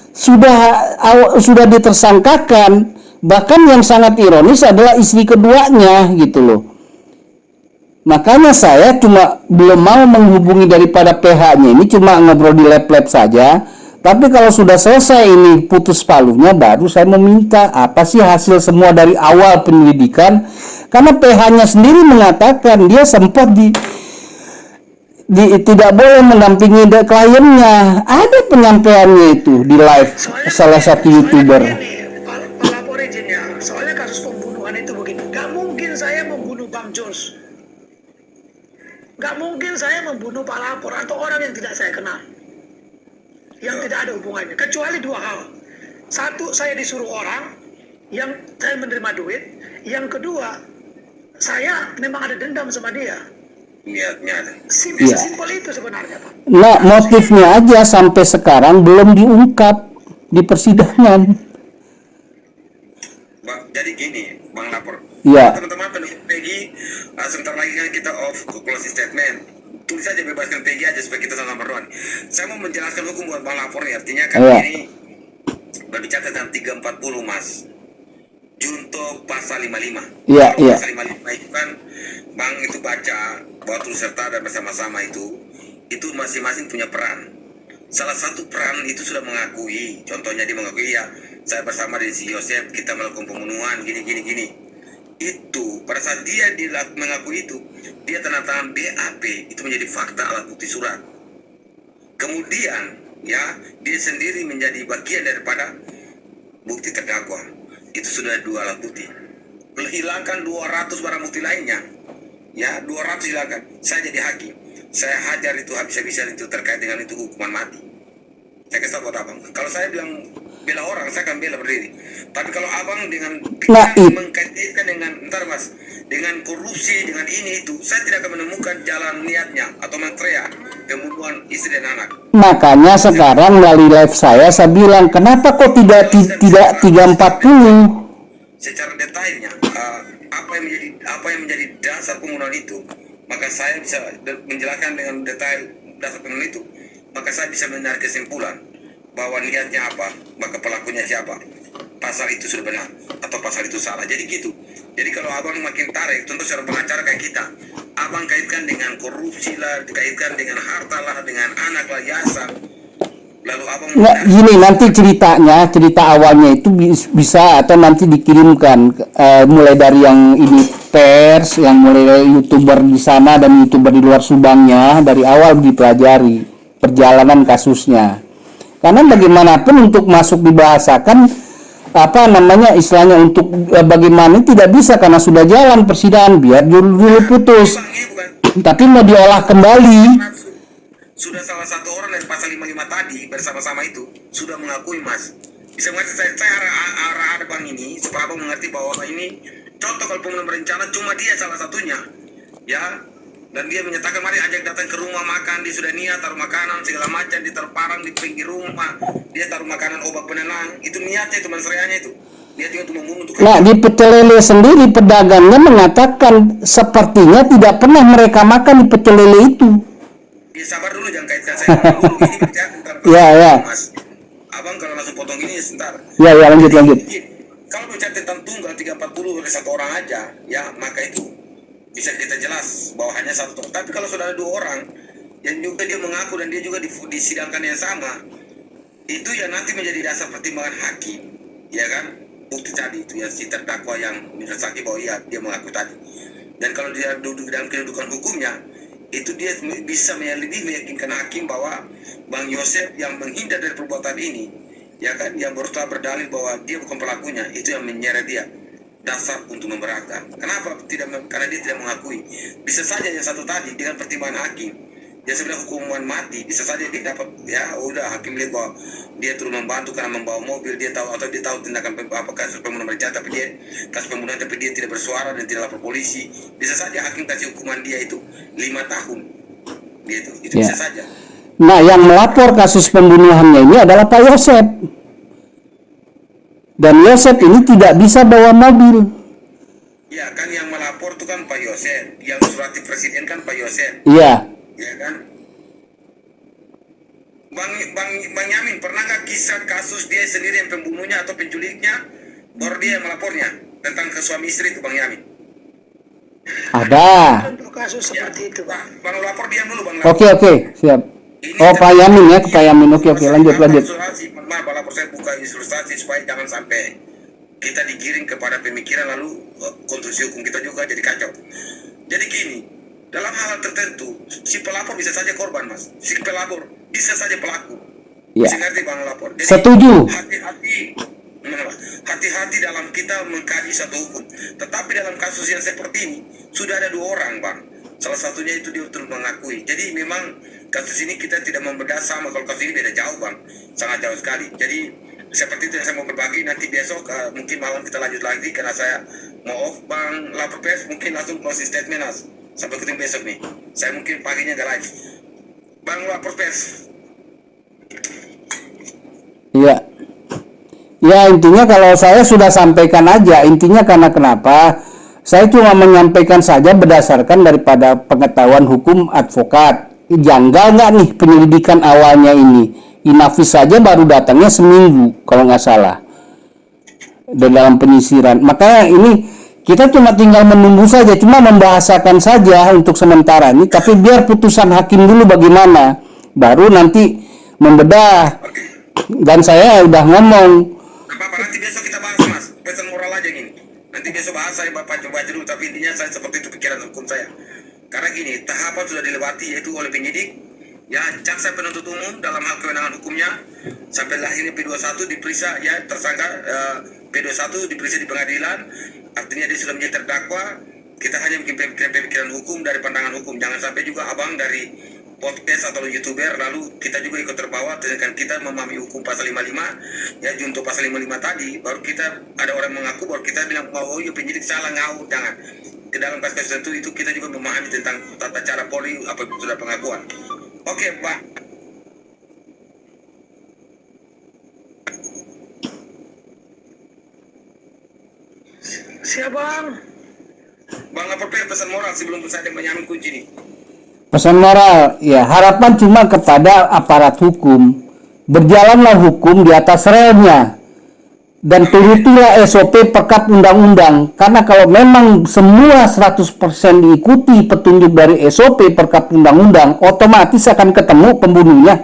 ditersangkakan. Bahkan yang sangat ironis adalah istri keduanya gitu loh. Makanya saya cuma belum mau menghubungi daripada PH-nya ini, cuma ngobrol di lab-lab saja. Tapi kalau sudah selesai ini putus paluhnya, baru saya meminta apa sih hasil semua dari awal penyelidikan. Karena PH-nya sendiri mengatakan dia sempat tidak boleh mendampingi kliennya. Ada penyampaiannya itu di live salah satu YouTuber.
Pak Lapor izinnya, soalnya kasus pembunuhan itu begini. Gak mungkin saya membunuh Bang Jos. Gak mungkin saya membunuh Pak Lapor atau orang yang tidak saya kenal. Yang tidak ada hubungannya. Kecuali 2 hal. Satu, saya disuruh orang yang saya menerima duit. Yang kedua, saya memang ada dendam sama dia.
Niatnya.
Simpel itu sebenarnya, Pak.
Nah, motifnya aja sampai sekarang belum diungkap di persidangan.
Bang, jadi gini, Bang lapor.
Iya.
Teman-teman pendukung Peggy, sebentar lagi kan kita off closing statement. Tulis aja bebaskan Peggy aja supaya kita sama-sama berdoa. Saya mau menjelaskan hukum buat Bang lapor nih. Artinya kan
Iya.
ini berbicara tentang 340, Mas. Junto pasal 55.
Iya,
Kalau
iya.
Pasal 55 itu kan Bang itu baca bahwa turut serta dan bersama-sama itu masing-masing punya peran. Salah satu peran itu sudah mengakui, contohnya dia mengakui ya saya bersama dengan si Yosef, kita melakukan pembunuhan gini. Itu pada saat dia mengaku itu, dia tanda tangan BAP, itu menjadi fakta alat bukti surat. Kemudian ya dia sendiri menjadi bagian daripada bukti terdakwa. Itu sudah 2 alat bukti. Hilangkan 200 barang bukti lainnya. Ya, 200 hilangkan. Saya jadi hakim. Saya hajar itu habis-habisan itu terkait dengan itu hukuman mati. Saya kasih tahu buat abang. Kalau saya bilang bela orang, saya akan bela berdiri. Tapi kalau abang dengan mengkaitkan dengan dengan korupsi, dengan ini itu, saya tidak akan menemukan jalan niatnya atau mentrea pembunuhan istri dan anak.
Makanya sekarang melalui live saya bilang, kenapa kok tidak 340?
Secara detailnya apa yang menjadi dasar pembunuhan itu, maka saya bisa menjelaskan dengan detail dasar pembunuhan itu. Maka saya bisa menarik kesimpulan bahwa niatnya apa, maka pelakunya siapa, pasal itu sudah benar atau pasal itu salah. Jadi gitu. Jadi kalau abang makin tarik, tentu secara pengacara kayak kita, abang kaitkan dengan korupsi lah, dikaitkan dengan harta lah, dengan anak lah, yayasan. Lalu abang
gini, nanti cerita awalnya itu bisa atau nanti dikirimkan mulai dari yang ini pers, yang mulai dari YouTuber di sana dan YouTuber di luar Subangnya, dari awal dipelajari perjalanan kasusnya. Karena bagaimanapun untuk masuk dibahasakan istilahnya untuk bagaimana tidak bisa karena sudah jalan persidangan, biar dulu putus. Tapi mau diolah kembali.
Sudah salah satu orang dari pasal 55 tadi bersama-sama itu sudah mengakui, Mas. Bisa mengerti saya arah bang ini supaya abang mengerti bahwa ini contoh kalau pembunuhan berencana cuma dia salah satunya, ya. Dan dia menyatakan mari ajak datang ke rumah makan, dia sudah niat taruh makanan segala macam, dia taruh parang di pinggir rumah, dia taruh makanan obat penenang, itu niatnya itu mensreanya itu. Dia tinggal untuk membunuh.
Nah di Pecel Lele sendiri pedagangnya mengatakan sepertinya tidak pernah mereka makan di Pecel Lele itu.
Ya sabar dulu, jangan kaitkan saya dulu. Ini bicara tentang
ya.
Mas. Abang kalau langsung potong ini sebentar.
Ya lanjut.
Kalau bicara tentang tunggal 340 oleh satu orang aja, ya maka itu bisa kita jelas bahwa hanya satu orang. Tapi kalau sudah ada 2 orang yang juga dia mengaku dan dia juga disidangkan yang sama, itu ya nanti menjadi dasar pertimbangan hakim, ya kan? Bukti tadi itu ya si terdakwa yang menyaksikan bahwa dia mengaku tadi. Dan kalau dia duduk dalam kedudukan hukumnya, itu dia bisa lebih meyakinkan hakim bahwa Bang Yosef yang menghindar dari perbuatan ini, ya kan, yang berusaha berdalil bahwa dia bukan pelakunya, itu yang menyeret dia dasar untuk memberatkan. Kenapa tidak? Karena dia tidak mengakui. Bisa saja yang satu tadi dengan pertimbangan hakim, dia sebenarnya hukuman mati, bisa saja dia dapat, ya udah hakim lihat bahwa dia turut membantu karena membawa mobil, dia tahu atau dia tahu tindakan kasus pembunuhan berencana, tapi dia kasus pembunuhan tapi dia tidak bersuara dan tidak lapor polisi. Bisa saja hakim kasih hukuman dia itu 5 tahun. Gitu. Itu bisa saja.
Nah, yang melapor kasus pembunuhannya ini adalah Pak Yosef. Dan Yosef ini tidak bisa bawa mobil.
Ya kan yang melapor itu kan Pak Yosef, yang surati presiden kan Pak Yosef.
Iya.
Ya kan. Bang Yamin, pernahkah kisah kasus dia sendiri yang pembunuhnya atau penculiknya, baru dia yang melapornya tentang ke suami istri itu Bang Yamin?
Ada.
Contoh kasus seperti itu.
Bang lapor diam dulu Bang.
Oke, siap. Pak Yamin ya, Pak Yamin. Oke, lanjut.
Maaf, lapor saya buka ilustrasi supaya jangan sampai kita digiring kepada pemikiran lalu konstruksi hukum kita juga jadi kacau. Jadi gini, dalam hal tertentu si pelapor bisa saja korban, Mas. Si pelapor bisa saja pelaku.
Ya.
Bisa ngerti Bang lapor. Jadi,
setuju.
Hati-hati dalam kita mengkaji satu hukum. Tetapi dalam kasus yang seperti ini sudah ada 2 orang, Bang. Salah satunya itu dia betul mengakui. Jadi memang kasus ini kita tidak membedah sama. Kalau kasus ini beda jauh, Bang. Sangat jauh sekali. Jadi seperti itu yang saya mau berbagi. Nanti besok mungkin malam kita lanjut lagi karena saya mau off. Bang lapor pers mungkin langsung closing statement, Mas. Sampai ketemu besok nih. Saya mungkin paginya nggak live. Bang lapor pers.
Iya. Ya intinya kalau saya sudah sampaikan aja. Intinya karena kenapa? Saya cuma menyampaikan saja berdasarkan daripada pengetahuan hukum advokat. Janggal nggak nih penyelidikan awalnya ini? Inafis saja baru datangnya seminggu kalau nggak salah. Dan dalam penyisiran. Makanya ini kita cuma tinggal menunggu saja, cuma membahasakan saja untuk sementara ini. Tapi biar putusan hakim dulu bagaimana, baru nanti membedah. Dan saya udah ngomong
nanti besok bahas saya Bapak coba aja dulu, tapi intinya saya seperti itu pikiran hukum saya. Karena gini, tahapan sudah dilewati yaitu oleh penyidik, ya jaksa penuntut umum dalam hal kewenangan hukumnya, sampai lahirnya P21 diperiksa, ya tersangka P21 diperiksa di pengadilan, artinya dia sudah menjadi terdakwa. Kita hanya bikin pemikiran hukum dari pandangan hukum. Jangan sampai juga abang dari podcast atau youtuber lalu kita juga ikut terbawa dengan kita memahami hukum pasal 55 ya, junto pasal 55 tadi, baru kita ada orang mengaku baru kita bilang oh iya penyidik salah, ngau. Jangan, ke dalam kasus tertentu itu kita juga memahami tentang tata cara Polri apa itu sudah pengakuan. Oke Pak.
Siapa Bang?
Bang lapor pesan moral sebelum saya menyamin kunci ini.
Pesan moral, ya harapan cuma kepada aparat hukum. Berjalanlah hukum di atas relnya. Dan turutilah SOP perkap undang-undang. Karena kalau memang semua 100% diikuti petunjuk dari SOP perkap undang-undang, otomatis akan ketemu pembunuhnya.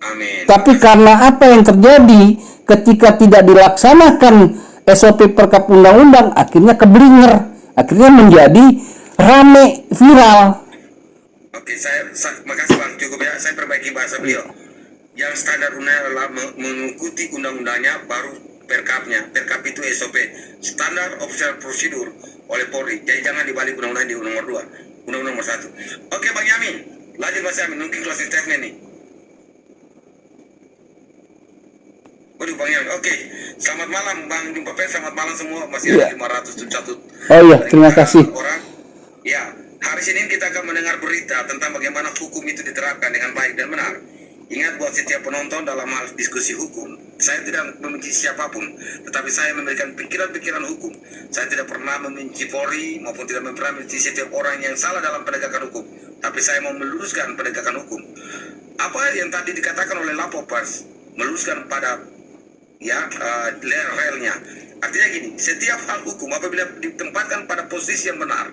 Amin.
Tapi karena apa yang terjadi ketika tidak dilaksanakan SOP perkap undang-undang, akhirnya keblinger. Akhirnya menjadi rame, viral.
Oke, saya makasih Bang, cukup ya, saya perbaiki bahasa beliau. Yang standar undang adalah mengikuti undang-undangnya, baru perkapnya. Perkap itu SOP, standar official prosedur oleh Polri. Jadi jangan dibalik undang-undang di nomor 2, undang-undang nomor 1. Oke Bang Yamin, lanjut Mas Yamin, mungkin closing statement nih. Waduh Bang Yamin, oke. Selamat malam Bang Jumpa Pers, selamat malam semua. Masih ada 571
Oh iya, terima kasih.
orang. Ya, hari Senin kita akan mendengar berita tentang bagaimana hukum itu diterapkan dengan baik dan benar. Ingat buat setiap penonton dalam hal diskusi hukum, saya tidak membenci siapapun, tetapi saya memberikan pikiran-pikiran hukum. Saya tidak pernah membenci Polri maupun tidak pernah membenci setiap orang yang salah dalam penegakan hukum. Tapi saya mau meluruskan penegakan hukum. Apa yang tadi dikatakan oleh Lapopers, meluruskan pada relnya. Artinya gini, setiap hal hukum apabila ditempatkan pada posisi yang benar,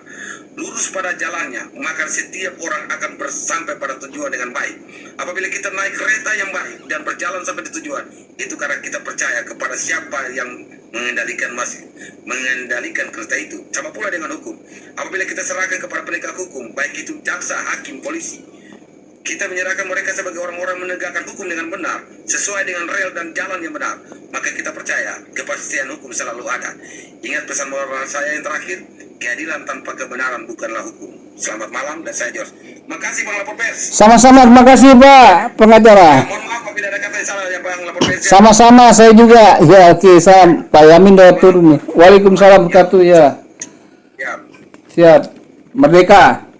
lurus pada jalannya, maka setiap orang akan sampai pada tujuan dengan baik. Apabila kita naik kereta yang baik dan berjalan sampai di tujuan, itu karena kita percaya kepada siapa yang mengendalikan kereta itu. Sama pula dengan hukum. Apabila kita serahkan kepada penegak hukum, baik itu jaksa, hakim, polisi, kita menyerahkan mereka sebagai orang-orang menegakkan hukum dengan benar, sesuai dengan rel dan jalan yang benar, maka kita percaya kepastian hukum selalu ada. Ingat pesan moral saya yang terakhir, keadilan tanpa kebenaran bukanlah hukum. Selamat malam dan saya George. Makasih Bang Lapor Pers.
Sama-sama, terima kasih Pak pengacara.
Mohon maaf apabila ada kata yang salah ya Bang Lapor Pers.
Sama-sama, saya juga. Ya oke, saya Pak Yamin dari turun nih. Waalaikumsalam warahmatullahi wabarakatuh ya.
Ya.
Siap. Merdeka.